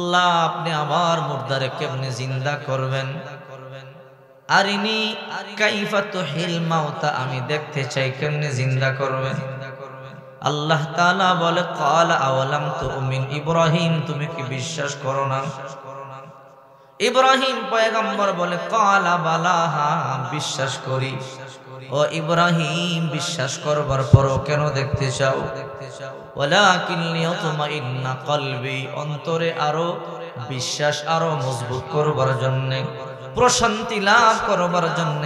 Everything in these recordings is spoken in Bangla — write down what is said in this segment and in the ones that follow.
আল্লাহ আপনি আবার মুর্দারে কেমনে জিন্দা করবেন? আরিনি কাইফা তুহিল মাউতা, আমি দেখতে চাই কেমনে জিন্দা করবেন। আল্লাহ তাআলা বলে ক্বালা আওয়ালাম তুমিন, ইব্রাহিম তুমি কি বিশ্বাস করো না? ইব্রাহিম পয়গম্বর বলে ক্বালা বালা, হ্যাঁ বিশ্বাস করি। ও ইব্রাহিম বিশ্বাস করবার পরও কেন দেখতে চাও? ওয়ালাকিন লিয়াতমাইন্না কলবি, অন্তরে আরো বিশ্বাস আরো মজবুত করবার জন্য, প্রশান্তি লাভ করবার জন্য।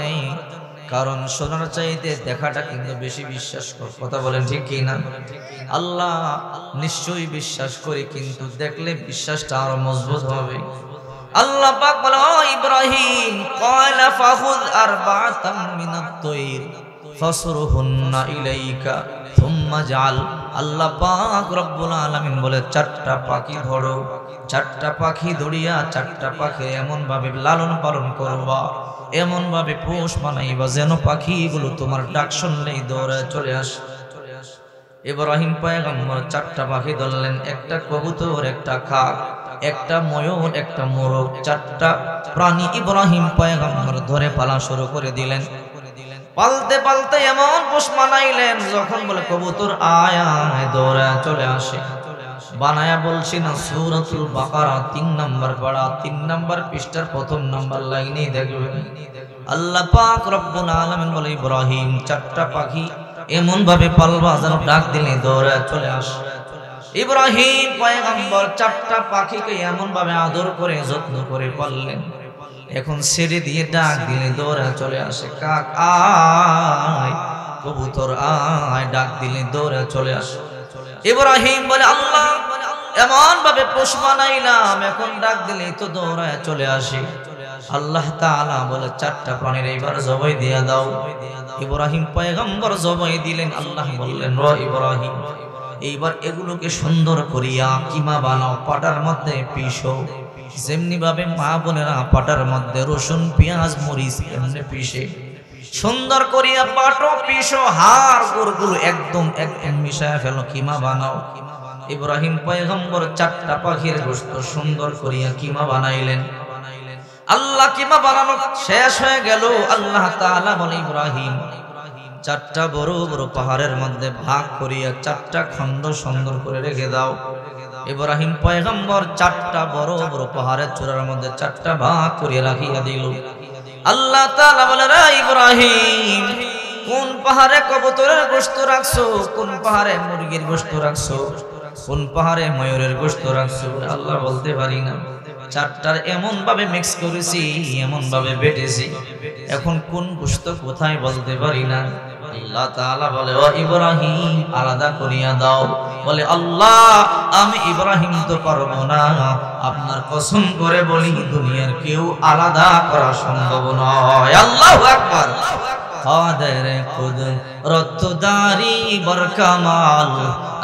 কারণ শোনার চাইতে দেখাটা কিন্তু বেশি বিশ্বাস কর, কথা বলেন ঠিক কি না? আল্লাহ নিশ্চয়ই বিশ্বাস করি, কিন্তু দেখলে বিশ্বাসটা আরো মজবুত হবে। আল্লাহ পাক বলে ও ইব্রাহিম ক্বালা ফাখুয আরবাআতাম মিনাত তায়র ফাসরুহুন্না ইলাইকা সুম্মা জাল। আল্লাহ পাক রব্বুল আলামিন বলে চারটা পাখি ধরো, চারটা পাখি ধরিয়া চারটা পাখি এমন ভাবে লালন পালন করবা, এমন ভাবে পোষ বানাইবা যেন পাখিগুলো তোমার ডাক শুনলেই দৌড়ে চলে আসে। ইব্রাহিম পয়গম্বর চারটা পাখি ধরলেন, একটা কবুতর, একটা কাক, একটা ময়ূর, একটা মোরগ, চারটা প্রাণী ইব্রাহিম পয়গম্বর ধরে পালা শুরু করে দিলেন। পালতে পালতে এমন পোষ বানাইলেন যখন বলে কবুতর আয় আয় দৌড়ে চলে আসে। বানায়া বলছি না সূরাতুল বাকারা 3 নম্বর পারা 3 নম্বর পৃষ্ঠার প্রথম নম্বর লাইনেই দেখবেন আল্লাহ পাক রব্বুল আলামিন বলে ইব্রাহিম চারটা পাখি এমন ভাবে পালবা যেন ডাক দিলে দৌড়ে চলে আসে। ইব্রাহিম পয়গম্বর চারটা পাখিকে এমন ভাবে আদর করে যত্ন করে পাললেন, এখন ছেড়ে দিয়ে ডাক দিলে দৌড়ে চলে আসে। কাক আয়, কবুতর আয়, ডাক দিলে দৌড়ে চলে আসে। ইব্রাহিম বলে আল্লাহ এমন ভাবে পোষ বানাইলাম, এখন ডাক দিলেই তো দৌড়ায় চলে আসে। আল্লাহ তাআলা বলে চারটা প্রাণীর এইবার জবাই দিয়ে দাও। ইব্রাহিম পয়গম্বর জবাই দিলেন। আল্লাহ বললেন ও ইব্রাহিম এইবার এগুলোকে সুন্দর করিয়া কিমা বানাও, পাটার মধ্যে পিষো, যেমনি ভাবে মা বোনেরা পাটার মধ্যে রসুন পেঁয়াজ মরিচ এমনি পিষে সুন্দর করিয়া পাটো পিষো, হাড় গোড়গুলো একদম মিশায় ফেলো, কিমা বানাও। ইব্রাহিম পয়গম্বর চারটা পাখির গোশত সুন্দর করিয়া কিমা বানাইলেন। আল্লাহ কিমা বানানো শেষ হয়ে গেল। আল্লাহ তাআলা বলে ইব্রাহিম চারটা বড় বড় পাহাড়ের মধ্যে ভাগ করিয়া চারটা খণ্ড সুন্দর করে রেখে দাও। ইব্রাহিম পয়গম্বর চারটা বড় বড় পাহাড়ের চূড়ার মধ্যে চারটা ভাগ করিয়া রাখিয়া দিল। আল্লাহ তাআলা বলে রে ইব্রাহিম কোন পাহাড়ে কবুতরের গোশত রাখছো, কোন পাহাড়ে মুরগির গোশত রাখছো, কোন পাহাড়ে ময়ূরের গোশত রাখছো? আল্লাহ বলতে পারি না, চারটার এমন ভাবে মিক্স করেছি, এমন ভাবে বেটেছি, এখন কোন গোশত কোথায় বলতে পারি না। আল্লাহ তাআলা বলে ও ইব্রাহিম আলাদা করিয়া দাও। বলে আল্লাহ আমি ইব্রাহিম তো পারবো না, আপনার কসম করে বলি দুনিয়ার কেউ আলাদা করা সম্ভব নয়। আল্লাহু আকবার। কাদের কুদরত দারি বরকামাল,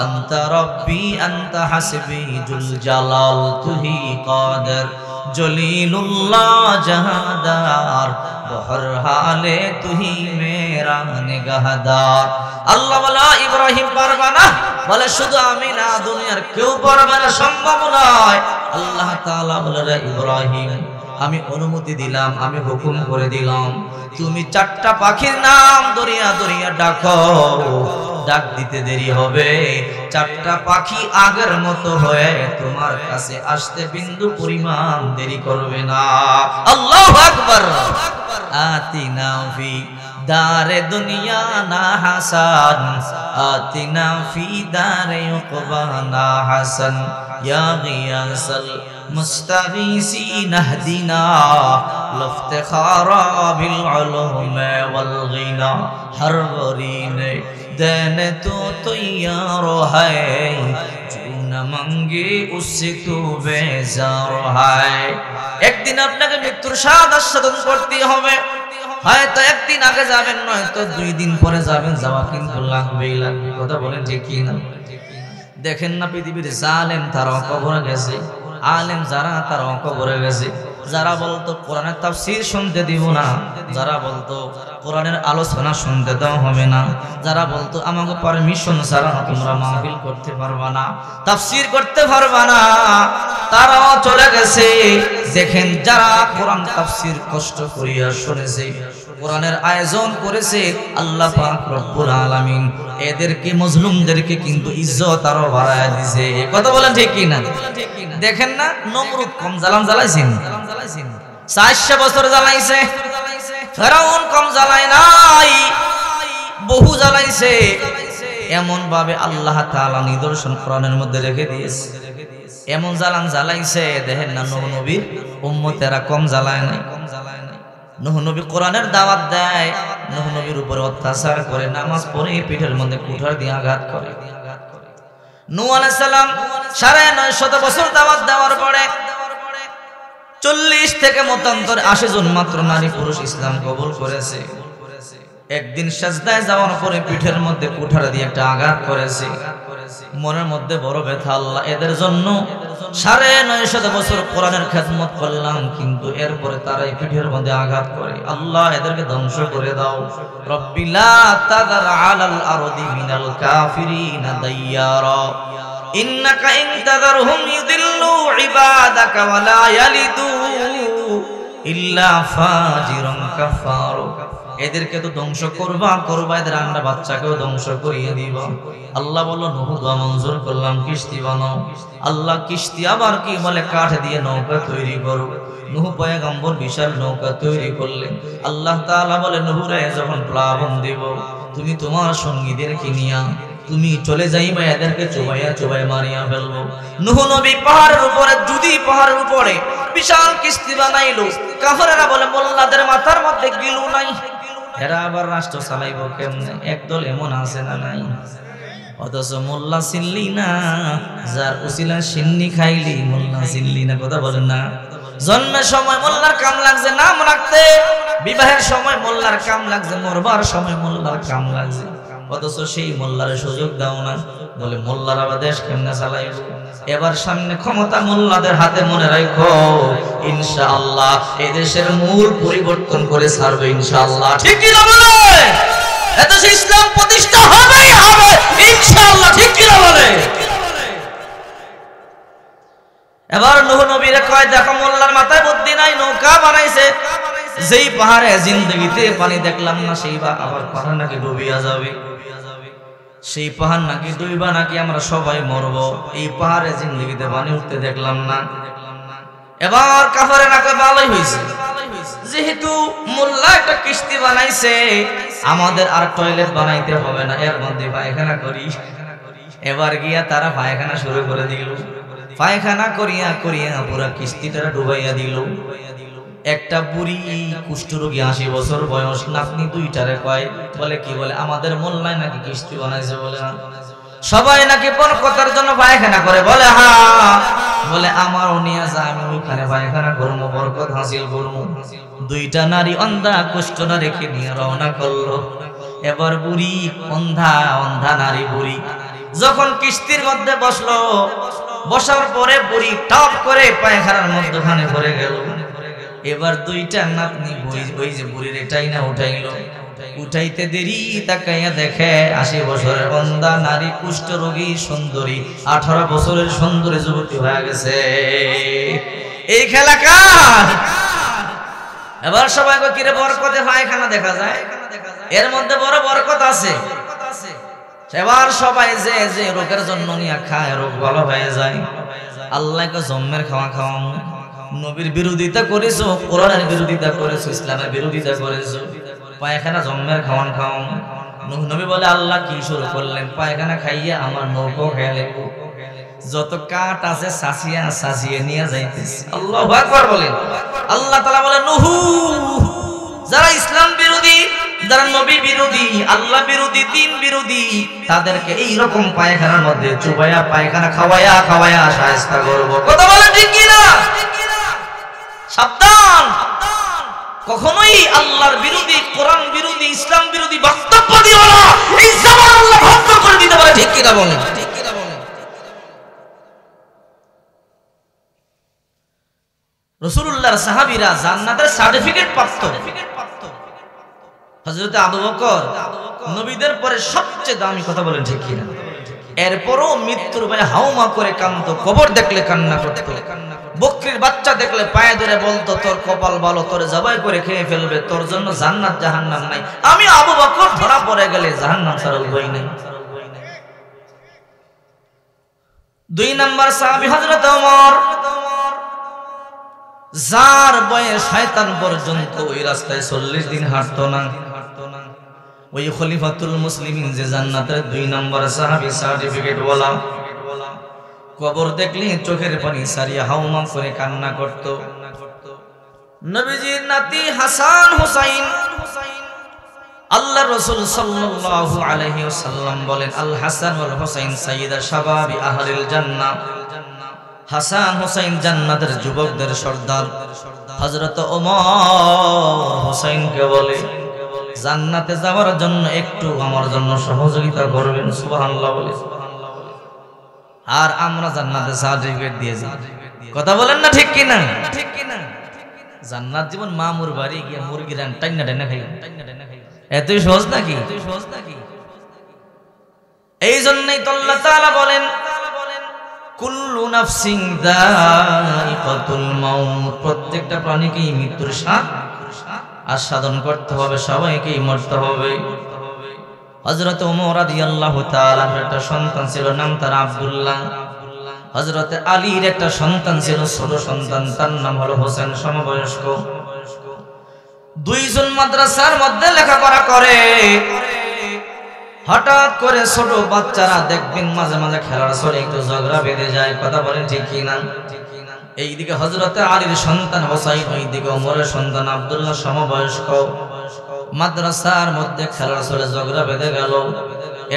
আনতা রব্বি আনতা হাসবি জুল জালাল, তুহি কাদের জলিলুল্লাহ জাহাদার, বহর হালে তুহি মেরা নিগাহদার। আল্লাহ বলে ইব্রাহিম পারবা না? বলে শুধু আমি না, দুনিয়ার কেউ পারবে না, সম্ভব নয়। আল্লাহ তাআলা বলে ইব্রাহিম আমি অনুমতি দিলাম, আমি হুকুম করে দিলাম, তুমি চারটা পাখির নাম দরিয়া দরিয়া ডাকো, ডাক দিতে দেরি হবে, চারটা পাখি আগের মতো হয়ে তোমার কাছে আসতে বিন্দু পরিমাণ দেরি করবে না। আল্লাহু আকবার। আতিনা ফি দারে দুনিয়া না হাসান, আতিনা ফি দারে উকবা না হাসান, ইয়া গিয়াসাল মুস্তাগীসিন আহদিনা লফতেখারা বিল উলুম ওয়াল গিনা, হর গরিনে দেনে তো তৈয়ার হ্যায়, जो न मांगे उससे तो बेजार है। একদিন আপনাকে মৃত্যুর স্বাদ আস্বাদন করতে হবে, হয়তো একদিন আগে যাবেন, নয়তো 2 দিন পরে যাবেন, যাওয়া কিন্তু লাগবেই লাগবে, কথা বলেন ঠিক কি না? দেখেন না পৃথিবীর জালেম তারা কবরে গেছে, আলেম যারা তারা কবরে গেছে। যারা বলতো কোরআনের তাফসীর শুনতে দিব না, যারা বলতো কোরআনের আলোচনা শুনতে দেওয়া হবে না, যারা বলতো আমাকে পারমিশন ছাড়া তোমরা মাহফিল করতে পারবা না, তাফসীর করতে পারবা না, তারাও চলে গেছে। দেখেন যারা কোরআন তাফসীর কষ্ট করিয়া শুনেছে, কোরআনের আয়োজন করেছে আল্লাহ পাক রব্বুল আলামিন এদেরকে মজলুমদেরকে কিন্তু ইজ্জত আরো বাড়ায় দিয়েছে। কথা বলেন ঠিক কি না? দেখেন না নমরুদ কম জ্বালান জ্বালাইছেন, 400 বছর জ্বালাইছে, ফেরাউন কম জ্বালায় নাই, বহু জ্বালাইছে। এমন ভাবে আল্লাহ তাআলা নিদর্শন কোরআনের মধ্যে রেখে দিয়েছে, এমন জ্বালান জ্বালাইছে। দেখেন না নূহ নবীর উম্মতেরা কম জ্বালায় নাই। নূহ নবী কোরআনের দাওয়াত দেয়, নূহ নবীর উপরে অত্যাচার করে, নামাজ পড়ে পিঠের মধ্যে কুঠার দিয়ে আঘাত করে। নূহ আলাইহিস সালাম 950 বছর দাওয়াত দেওয়ার পরে 40 থেকে মতান্তর 80 জন মাত্র নারী পুরুষ ইসলাম কবুল করেছে। একদিন সাজদায় যাওয়ার পরে পিঠের মধ্যে কুঠার দিয়ে একটা আঘাত করেছে। মনের মধ্যে বড় ব্যথা, আল্লাহ এদের জন্য 950 বছর কোরআনের খেদমত করলাম, কিন্তু এরপরে তারাই পিঠের মধ্যে আঘাত করে। আল্লাহ এদেরকে ধ্বংস করে দাও। রব্বি লা তাযার আলাল আরদি মিনাল কাফিরিনা দাইয়ারা ইন্নাকা ইন তাযারহুম ইউদিল্লু ইবাদাকা ওয়া লা ইয়ালিদু ইল্লা ফাজিরান কাফারা। এদেরকে তো ধ্বংস করবা, এদের আন্ডা বাচ্চাকেও ধ্বংস করিয়ে দিবা। আল্লাহ বলল নূহ দোয়া মঞ্জুর করলাম, কিস্তি বানাও। আল্লাহ কিস্তি আবার কি বলে কাঠ দিয়ে নৌকা তৈরি করো। নূহ পয়গম্বর বিশাল নৌকা তৈরি করলেন। আল্লাহ তাআলা বলে নূহ রে যখন প্লাবন দেব, তুমি তোমার সঙ্গীদেরকে নিয়া তুমি চলে যাইবা, এদেরকে চুবাইয়া মারিয়া ফেলবো। নূহ নবী পাহাড়ের উপরে, যদি পাহাড়ের উপরে বিশাল কিস্তি বানাইলো। কাফেররা বলে মোল্লাদের মাথার মধ্যে গিলু নাই, এরা আবার রাষ্ট্র চালাইব কেমনে? একদল এমন আছে না নাই? অথচ মোল্লা চিনলি না, যার উসিলা সিন্নি খাইলি মোল্লা চিনলি না। কথা বলেন না? জন্মের সময় মোল্লার কাম লাগছে নাম রাখতে, বিবাহের সময় মোল্লার কাম লাগছে, মরবার সময় মোল্লার কাম লাগছে, অথচ সেই মোল্লার সুযোগ দাও না। বলে মোল্লার আবার দেশ কেমনে চালাইব? এবার সামনে ক্ষমতা মোল্লাদের হাতে, মনে রাখো ইনশাআল্লাহ এই দেশের মূল পরিবর্তন করে ছাড়বে ইনশাআল্লাহ। ঠিক কি না বলে? এদেশে ইসলাম প্রতিষ্ঠা হবেই হবে ইনশাআল্লাহ। ঠিক কি না বলে? এবার নূহ নবীরে কয় দেখো মোল্লার মাথায় বুদ্ধি নাই, নৌকা বানাইছে, যেই পাহাড়ে জিন্দেগিতে পানি দেখলাম না, সেই আবার পাহাড় নাকি ডুবিয়া যাবে, সেই পাহাড় নাকি ডুইবা নাকি আমরা সবাই মরব, এই পাহাড়ে জিন্দেগিতে পানি উঠতে দেখলাম না। এবার কাফারে নাকি ভালোই হয়েছে, যেহেতু মোল্লা একটা কিস্তি বানাইছে, আমাদের আর টয়লেট বানাইতে হবে না, এর মধ্যে পায়খানা করি। এবার গিয়া তারা পায়খানা শুরু করে দিল। পায়খানা করিয়া পুরা কিস্তিটা ডুবাইয়া দিল। একটা বুড়ি কুষ্ঠরোগী 80 বছর বয়স, নাতনি দুইটারে কয়, বলে কি বলে আমাদের মোল্লায় নাকি কিস্তি বানাইছে। বলে সবাই নাকি বরকতের জন্য পায়খানা করে। বলে হ্যাঁ। বলে আমারও নিয়ে যা, আমি ওইখানে পায়খানা করবো, বরকত হাসিল করবো। দুইটা নারী অন্ধা কুষ্ঠটা রেখে নিয়ে রওনা করলো। এবার বুড়ি অন্ধা নারী বুড়ি যখন কিস্তির মধ্যে বসলো, বসার পরে বুড়ি টপ করে পায়খানার মধ্যখানে পড়ে গেল। এবার দুইটা নাতনি ওই যে বুড়ির এটাই না উঠাইলো, উঠাইতে দেরি তাকাইয়া দেখে 80 বছরের অন্ধা নারী কুষ্ঠরোগী সুন্দরী 18 বছরের সুন্দরী যুবতী হয়ে গেছে। এই খেলা কার? এবার সবাই কয় কিরে বরকতে পায়খানা দেখা যায়, এর মধ্যে বড় বরকত আছে। এবার সবাই যে রোগের জন্য নিয়ে খায়, রোগ ভালো হয়ে যায়। আল্লাহকে জম্মের খাওয়া খাওয়াম। নবীর বিরোধিতা করেছো, কোরআনের বিরোধিতা করেছো, ইসলামের বিরোধিতা করেছো, পায়খানা জম্মের খাওয়ান খাওয়াম। নূহ নবী বলে আল্লাহ কি শুরু করলেন? পায়খানা খাইয়া আমার নৌকো খেয়ে লেবো, যত কাঠ আছে সাঁচিয়ে নিয়ে যাইতেছে। আল্লাহু আকবার বলেন। আল্লাহ তাআলা বলে নূহ, যারা ইসলাম বিরোধী, যারা নবী বিরোধী, আল্লাহ বিরোধী, দিন বিরোধী, তাদেরকে এই রকম পায়খানার মধ্যে চুবাইয়া পায়খানা খাওয়ায়া শায়েস্তা করব। কথা বলেন ঠিক কি না? সাবধান, কখনোই আল্লাহর বিরোধী, কোরআন বিরোধী, ইসলাম বিরোধী বক্তব্য দিও না, এই জবান আল্লাহ ধ্বংস করে দিতে পারে। ঠিক কি না বলেন? রাসূলুল্লাহর সাহাবীরা জান্নাতের সার্টিফিকেট প্রাপ্ত। হযরত আবু বকর নবীদের পরে সবচেয়ে দামি, কথা বলেন ঠিক কিনা? এরপরও মৃত্যুর ভয়ে হাউমা করে কাঁদতো, কবর দেখলে কান্না করত, বকরির বাচ্চা দেখলে পায়ে ধরে বলতো তোর কপাল ভালো, তোর জবাই করে খেয়ে ফেলবে, তোর জন্য জান্নাত জাহান্নাম নাই। আমি আবু বকর ধরা পড়ে গেলে জাহান্নাম ছাড়া উপায় নেই। 2 নম্বর সাহাবী হযরত ওমর, যার বয়ে শয়তান পর্যন্ত ওই রাস্তায় 40 দিন হাঁটতো না। ওই খলিফাতুল মুসলিমিন যে জান্নাতের 2 নম্বর সাহাবী সার্টিফিকেট ওয়ালা, কবর দেখলে চোখের পানি সারিয়া হাউমা করে কান্না করত। নবীজির নাতি হাসান হুসাইন, আল্লাহর রাসূল সাল্লাল্লাহু আলাইহি ওয়াসাল্লাম বলেন আল হাসান ওয়াল হুসাইন সাইয়্যিদা শাবাবি আহলিল জান্নাহ। হাসান হুসাইন জান্নাতের যুবকদের সর্দার। হযরত ওমর হুসাইনকে বলে জান্নাতে যাওয়ার জন্য একটু আমার জন্য সহযোগিতা করবেন, সুবহানাল্লাহ বলে। আর আমরা জান্নাতে সার্টিফিকেট দিয়েছি, কথা বলেন না ঠিক কিনা? জান্নাত জীবন মামুর বাড়ি গিয়ে মুরগি রান টাইনা টাইনা খাই, এতই সহজ নাকি? এই জন্যই তো আল্লাহ তাআলা বলেন কুল্লু নাফসিন যায়িকাতুল মাউত, প্রত্যেকটা প্রাণীকেই মৃত্যুর স্বাদ আস্বাদন করতে হবে, সবাইকেই মরতে হবে। হযরত ওমর রাদিয়াল্লাহু তাআলা একটা সন্তান ছিল, নাম তার আব্দুল্লাহ। হযরত আলীর একটা সন্তান ছিল, ছোট সন্তান, তার নাম হলো হোসেন, সমবয়স্ক। 2 জন মাদ্রাসার মধ্যে লেখাপড়া করে। হঠাৎ করে ছোট বাচ্চারা দেখবেন মাঝে মাঝে খেলার ছলে একটু ঝগড়া বেঁধে যায়, কথা বলেন ঠিক কিনা? এইদিকে হযরত আলীর সন্তান হোসাইন, ওইদিকে ওমরের সন্তান আব্দুল্লাহ সমবয়স্ক। মাদ্রাসার মধ্যে খেলার ছলে ঝগড়া বেঁধে গেল।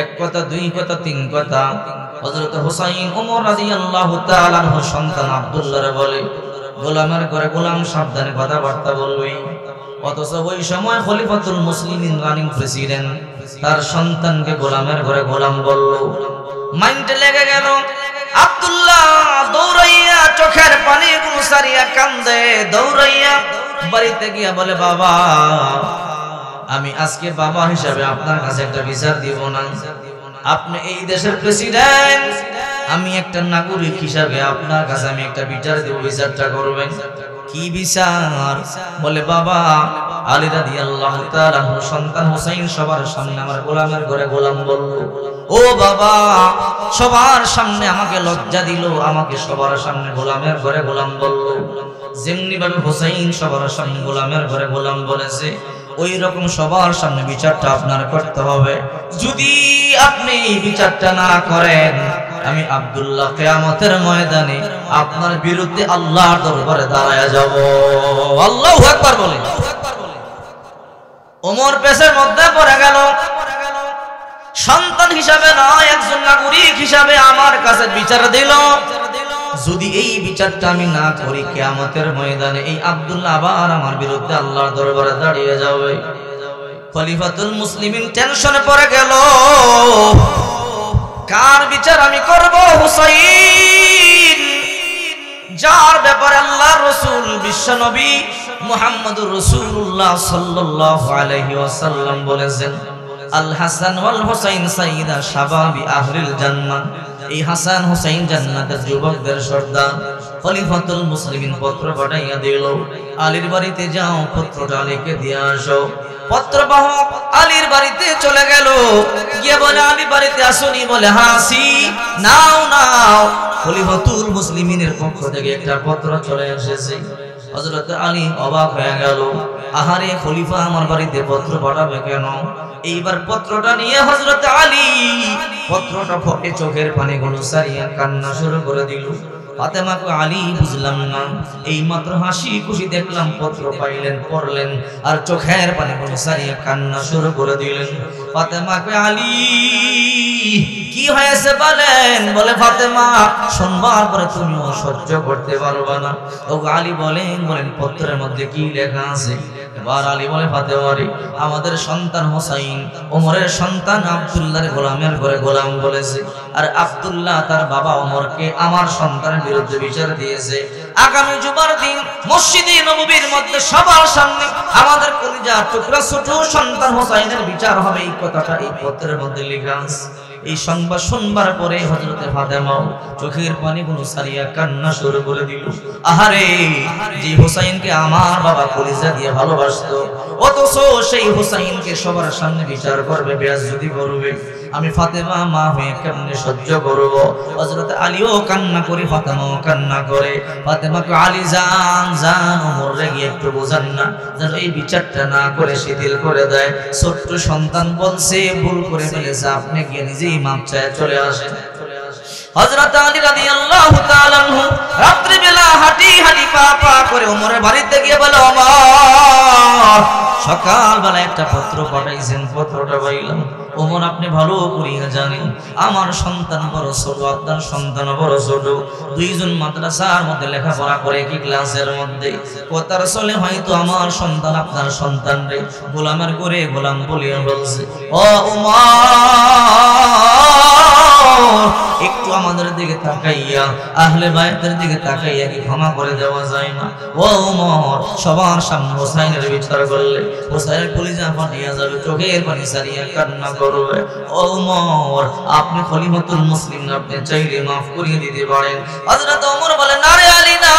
1 কথা 2 কথা 3 কথা। হযরত হুসাইন ওমর রাদিয়াল্লাহু তাআলা আনহু সন্তান আব্দুল্লাহরে বলে গোলামের ঘরে গোলাম সাবধানে কথাবার্তা বলবি। অথচ ওই সময় খলিফাতুল মুসলিমিন রানিং প্রেসিডেন্ট তার সন্তানকে গোলামের ঘরে গোলাম বলল। মাইন্ডে লেগে গেল। আব্দুল্লাহ দৌড়াইয়া চোখের পানি গুলো সারিয়া কান্দে, দৌড়াইয়া বাড়িতে গিয়া বলে বাবা, আমি আজকে বাবা হিসাবে আপনার কাছে একটা বিচার দিব না। আপনি এই দেশের প্রেসিডেন্ট, আমি একটা নাগরিক হিসাবে আপনার কাছে আমি একটা বিচার দেব, বিচারটা করবেন। কি বিচার? বলে বাবা, আলী রাদিয়াল্লাহু তাআলা সন্তান হুসাইন সবার সামনে আমার গোলামের ঘরে গোলাম বলল। ও বাবা, সবার সামনে আমাকে লজ্জা দিল, আমাকে সবার সামনে গোলামের ঘরে গোলাম বলল। যেমনি ভাবে হুসাইন সবার সামনে গোলামের ঘরে গোলাম বলেছে, ওই রকম সবার সামনে বিচারটা আপনার করতে হবে। যদি আপনি এই বিচারটা না করেন, আমি আব্দুল্লাহ কিয়ামতের ময়দানে আপনার বিরুদ্ধে আল্লাহর দরবারে দাঁড়ায়া যাব। আল্লাহু আকবার বলেন। ওমর পেছের মধ্যে পড়ে গেল। সন্তান হিসাবে নয়, একজন নাগরিক হিসাবে আমার কাছে বিচার দিল। যদি এই বিচারটা আমি না করি, কিয়ামতের ময়দানে এই আব্দুল্লাহ আবার আমার বিরুদ্ধে আল্লাহর দরবারে দাঁড়িয়ে যাবে। খলিফাতুল মুসলিমিন টেনশনে পড়ে গেল। কার বিচার আমি করব? হুসাইন, যার ব্যাপারে আল্লাহর রাসূল বিশ্ব নবী মুহাম্মদুর রাসূলুল্লাহ সাল্লাল্লাহু আলাইহি ওয়াসাল্লাম বলেছেন আল হাসান ওয়াল হুসাইন সাইয়্যিদা শাবাবি আহলিল জান্নাহ। এই হাসান হুসাইন জান্নাতের যুবকদের সর্দার। খলিফাতুল মুসলিমিন পত্র পাঠাইয়া দিল, আলীর বাড়িতে যাও, পত্রটা আলীকে দিয়ে আসো। পত্রবাহক আলীর বাড়িতে চলে গেল। গিয়ে বলে আলী বাড়িতে আসুনি? বলে হাসি, নাও নাও। খলিফাতুল মুসলিমিনের পক্ষ থেকে একটা পত্র চলে এসেছে। হযরত আলী অবাক হয়ে গেল। আহারে, খলিফা আমার বাড়িতে পত্র পাঠাবে কেন? এইবার পত্রটা নিয়ে হযরত আলী পত্রটা পড়ে চোখের পানিগুলো সারিয়া কান্না শুরু করে দিল। ফাতেমা কো আলী, বুঝলাম না, এই মাত্র হাসি খুশি দেখলাম, পত্র পাইলেন, পড়লেন, আর চোখের পানিগুলো সারিয়া কান্না শুরু করে দিলেন। ফাতেমা কো আলী, কি হয়েছে বলেন? বলে ফাতেমা শুনবার পরে তুমিও সহ্য করতে পারবা না। ও আলী বলেন পত্রের মধ্যে কি লেখা আছে? এবার আলী বলে ফাতেমা রে, আমাদের সন্তান হোসাইন ওমরের সন্তান আব্দুল্লাহর গোলামের ঘরে গোলাম বলেছে, আর আব্দুল্লাহ তার বাবা ওমরকে আমার সন্তানের বিরুদ্ধে বিচার দিয়েছে। আগামী জুমার দিন মসজিদে নববীর মধ্যে সবার সামনে আমাদের কলিজার টুকরা ছোট সন্তান হোসাইনের বিচার হবে, এই কথাটা এই পত্রের মধ্যে লেখা আছে। এই সংবাদ শুনবার পরে হযরতে ফাতেমা চোখের পানিগুলো সারিয়া কান্না শুরু করে দিল। আহারে, যে হোসাইনকে আমার বাবা কলিজা দিয়ে ভালোবাসতো, অথচ সেই হোসাইনকে সবার সামনে বিচার করবে, বেয়াজ্জতি করবে, আমি ফাতেমা মা হয়ে কেমনে সহ্য করব? হযরত আলীও কান্না করে, ফাতেমাও কান্না করে। ফাতেমাকে আলী জান জান ওমরে গিয়ে একটু বোঝান না, যেন এই বিচারটা না করে শিথিল করে দেয়। ছোট্ট সন্তান বলছে ভুল করে ফেলেছে, আপনি গিয়ে নিজেই মাপ চায় চলে আসেন। হযরত আলী রাদিয়াল্লাহু তাআলা আনহু রাত্রি বেলা হাঁটি হাঁটি পা পা করে ওমরের বাড়িতে গিয়ে বলে, ওমর সকাল বেলা একটা পত্র পাঠাইছেন, পত্রটা পাইলাম। ওমর আপনি ভালো করিয়া জানেন আমার সন্তান বড় ছোট, আপনার সন্তান বড় ছোট, দুইজন মাদ্রাসার মধ্যে লেখাপড়া করে, কি ক্লাসের মধ্যে কথার চলে, হয়তো আমার সন্তান আপনার সন্তান রে গোলামের করে গোলাম বলিয়া বলছে। ও ওমর, একটু আমাদের দিকে তাকাইয়া, আহলে বায়তের দিকে তাকাইয়া কি ক্ষমা করে দেওয়া যায় না? ও ওমর, সবার সামনে হোসাইনের বিচার করলে হোসাইনের কলিজা ফাটিয়া যাবে, চোখের পানি সারিয়া কান্না করবে। ও ওমর, আপনি খলিফাতুল মুসলিম, আপনি চাইলে মাফ করিয়ে দিতে পারেন। হযরত ওমর বলে, না রে আলী না,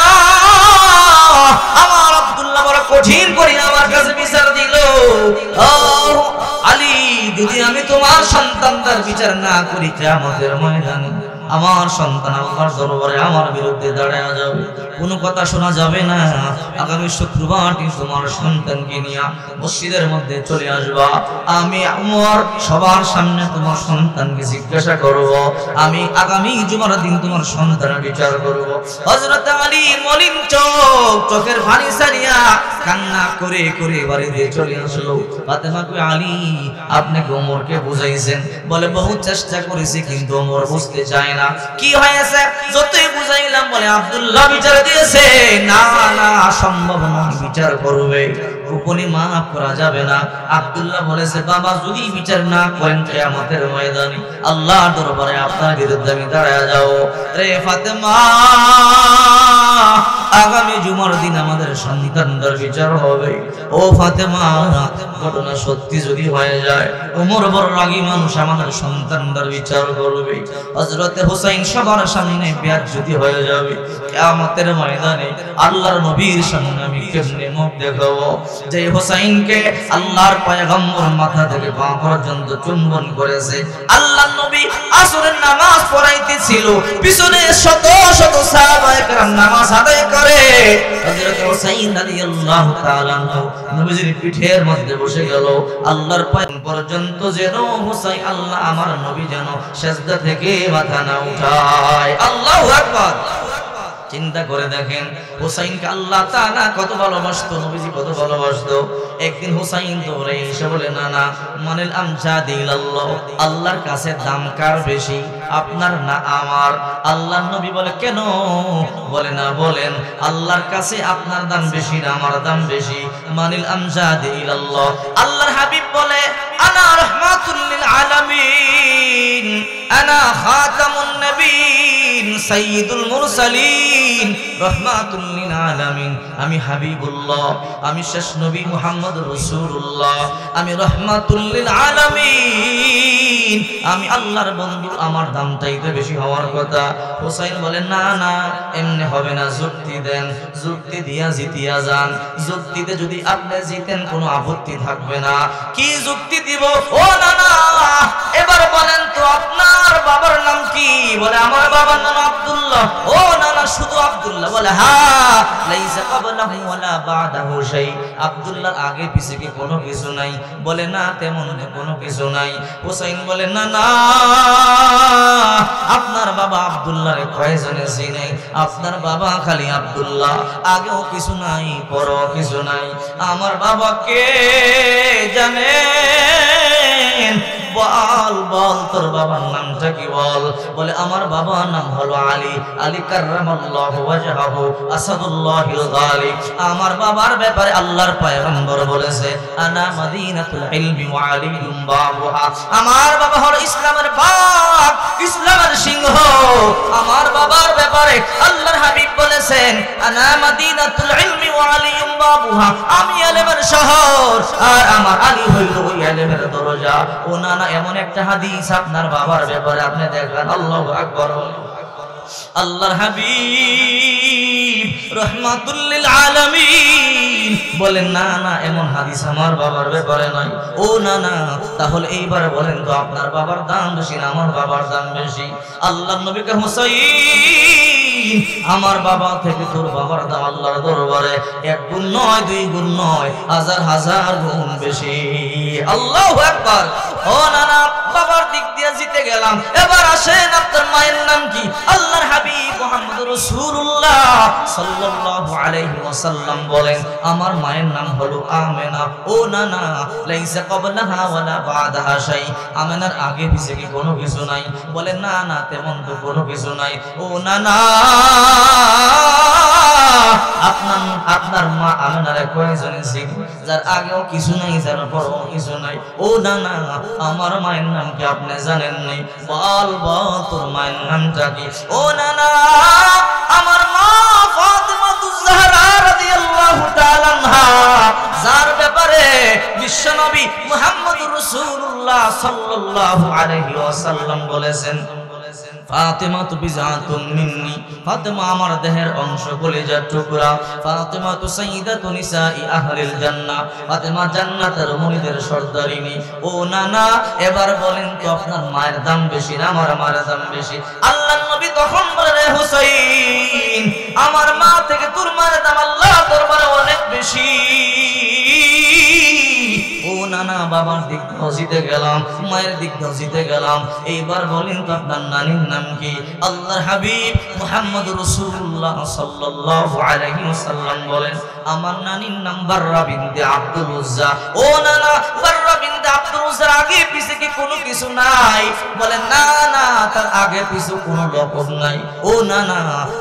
আমার আব্দুল্লাহ বড় কঠিন করে আমার কাছে বিচার দিল। ও আলী, যদি আমি তোমার সন্তানদের বিচার না করি, কিয়ামতের ময়দানে আমার সন্তান আল্লাহর দরবারে আমার বিরুদ্ধে দাঁড়ায় যাবে, কোনো কথা শোনা যাবে না। আগামী শুক্রবার তোমার সন্তানকে নিয়ে মসজিদের মধ্যে চলে আসবা, আমি ওমর সবার সামনে তোমার সন্তানকে জিজ্ঞাসা করব, আমি আগামী জুমার দিন তোমার সন্তানের বিচার করব। হযরত আলী মলিন চোখের পানি সারিয়া কান্না করে করে বাড়িতে চলে আসলো। ফাতেমা কই, আলী আপনি কি ওমরকে বুঝাইছেন? বলে, বহু চেষ্টা করেছি কিন্তু ওমর বুঝতে চায় না। কি হয়েছে? যতই বুঝাইলাম বলে আব্দুল্লাহ বিচার দিয়েছে। না না, সম্ভব নয়, বিচার করবে, গোপনে মাফ করা যাবে না। আব্দুল্লাহ বলেছে, বাবা যদি বিচার না করেন কিয়ামতের ময়দানে আল্লাহর দরবারে আপনার বিরুদ্ধে আমি দাঁড়ায় যাব। রে ফাতেমা, আগামী জুমার দিন আমাদের সন্তানদের বিচার হবে। ও ফাতেমা, ঘটনা সত্যি যদি হয়ে যায়, ওমর বড় রাগী মানুষ, আমাদের সন্তানদের বিচার করবে। হযরতে হুসাইন সবার সামনে বেয়াজ্জতি হয়ে যাবে। কিয়ামতের ময়দানে আল্লাহর নবীর সামনে আমি কেমনে মুখ দেখাবো? যে হুসাইনকে আল্লাহর পয়গম্বর মাথা থেকে পা পর্যন্ত চুম্বন করেছে, আল্লাহর নবী আসরের নামাজ পড়াইতেছিল, পিছনে শত শত সাহাবায়ে কেরাম নামাজ আদায় করে। হযরত হুসাইন রাদিয়াল্লাহু তাআলা নবীজির পিঠের মধ্যে বসে গেল। আল্লাহর পায় পর্যন্ত যেন হুসাইন, আল্লাহ আমার নবী যেন সিজদা থেকে মাথা না উঠায়। আল্লাহু আকবার। চিন্তা করে দেখেন, হুসাইনকে আল্লাহ তাআলা কত ভালোবাসতো, নবীজি কত ভালোবাসতো। একদিন হুসাইন দৌড়ে এসে বলে, না না, মানিল আমজাদি ইলাল্লাহ, আল্লাহর কাছে দাম কার বেশি, আপনার না আমার? আল্লাহর নবী বলে, কেন? বলে, না বলেন, আল্লাহর কাছে আপনার দাম বেশি না আমার দাম বেশি? মানিল আমজাদি ইলাল্লাহ। আল্লাহর হাবিব বলে, আনা রাহমাতুল লিল আলামিন, আনা খাতামুন নবীন, সাইয়্যিদুল মুরসালিন, রাহমাতুল লিল আলামিন। আমি হাবিবুল্লাহ, আমি শেষ নবী মুহাম্মদুর রাসূলুল্লাহ, আমি রাহমাতুল লিল আলামিন, আমি আল্লাহর বন্ধু, আমার দামটাই তো বেশি হওয়ার কথা। হুসাইন বলে, না না, এমনি হবে না, যুক্তি দেন, যুক্তি দিয়া জিতিয়া যান। যুক্তিতে যদি আপনি জিতেন কোনো আপত্তি থাকবে না। কি যুক্তি দিব? ও না না, এবার বলেন তো আপনার বাবার নাম কি? বলে, আমার বাবার নাম আব্দুল্লাহ। ও না না, শুধু আব্দুল্লাহ? বলে, হ্যাঁ, লাইসা ক্বাবলাহু ওয়ালা বা'দাহু শাই, আব্দুল্লাহর আগে পিছে কি কোনো কিছু নাই? বলে, না, তেমন কোনো কিছু নাই। হুসাইন বলে, না না, আপনার বাবা আব্দুল্লাহরে কয়জনে চিনে? আপনার বাবা খালি আব্দুল্লাহ, আগেও কিছু নাই পরও কিছু নাই। আমার বাবা কে জানেন? বল বল তোর বাবার নামটা কি বল? বলে আমার বাবার নাম হলো আলী, আলী কাররামাল্লাহু ওয়াজহাহু আসাদুল্লাহিল গালিব। আমার বাবার ব্যাপারে আল্লাহর পয়গম্বর বলেছে আনা মদিনাতুল ইলমি ওয়া আলিয়ুম বাবুহা। আমার বাবা হলো ইসলামের বাগ, ইসলামের সিংহ। আমার বাবার ব্যাপারে আল্লাহর হাবিব বলেছেন আনা মদিনাতুল ইলমি ওয়া আলিয়ুম বাবুহা, আমি ইলমের শহর আর আমার আলী হইল ওই ইলমের দরজা। ও না না, এমন একটা হাদিস আপনার বাবার ব্যাপারে আপনি দেখেন। আল্লাহু আকবার। আল্লাহর হাবিব রাহমাতুল লিল আলামিন বলেন না না, এমন হাদিস আমার বাবার ব্যাপারে নাই। ও না না, তাহলে এইবার বলেন তো আপনার বাবার দাম বেশি না আমার বাবার দাম বেশি? আল্লাহর নবী কে হুসাইন, আমার বাবা থেকে তোর বাবার দাম আল্লাহর দরবারে 1 গুণ নয় 2 গুণ নয়, হাজার হাজার গুণ বেশি। আল্লাহু আকবার। ও না না, বাবার দিক দিয়ে জিতে গেলাম। এবার আসেন আপনার মায়ের নাম কি? আল্লাহর হাবিব মুহাম্মদুর রাসূলুল্লাহ সাল্লাল্লাহু আলাইহি ওয়াসাল্লাম বলেন আমার মায়ের নাম হলো আমেনা। ও না না, লাইসা ক্বাবলাহা ওয়ালা বাদাহা শাই, আমেনার আগে পিছে কি কোনো কিছু নাই? বলে না না, তেমন তো কোনো কিছু নাই। ও না না, আপনার মা আমেনারে কয়জনে ছিল? যার আগেও কিছু নাই, যার পরেও কিছু নাই। ও না না, আমার মায়ের নাম কি আপনি জানেন নাই? বল বল তোর মায়ের নামটা কি? ও না না, আমার মা ফাতেমাতুজ জাহরা রাদিয়াল্লাহু তাআলা আনহা, যার ব্যাপারে বিশ্বনবী মুহাম্মদুর রাসূলুল্লাহ সাল্লাল্লাহু আলাইহি ওয়াসাল্লাম বলেছেন ফাতেমা তু বিজাতুম মিন্নি, ফাতেমা আমার দেহের অংশ, কলিজার টুকরা। ফাতেমা তু সাইয়্যিদাতু নিসাই আহলিল জান্নাহ, ফাতেমা জান্নাতের মহিলাদের সর্দারিনী। ও না না, এবার বলেন তো আপনার মায়ের দাম বেশি না আমার মায়ের দাম বেশি? আল্লাহর নবী তখন বলে রে হুসাইন, আমার মা থেকে তোর মায়ের দাম আল্লাহর দরবারে অনেক বেশি। ও না না, বাবার দিক দিয়ে জিতে গেলাম, মায়ের দিক দিয়ে জিতে গেলাম। এইবার বলেন তো আপনার নানির নাম কি? আল্লাহর হাবিব মুহাম্মদুর রাসূলুল্লাহ সাল্লাল্লাহু আলাইহি ওয়াসাল্লাম বলেন আমার নানির নাম বাররা বিনতে আব্দুল উজ্জা। ও না না, বাররা বিনতে আব্দুল উজ্জার আগে পিছে কি কোনো কিছু নাই? বলেন না না, তার আগে পিছে কোনো লকব নাই। ও না না,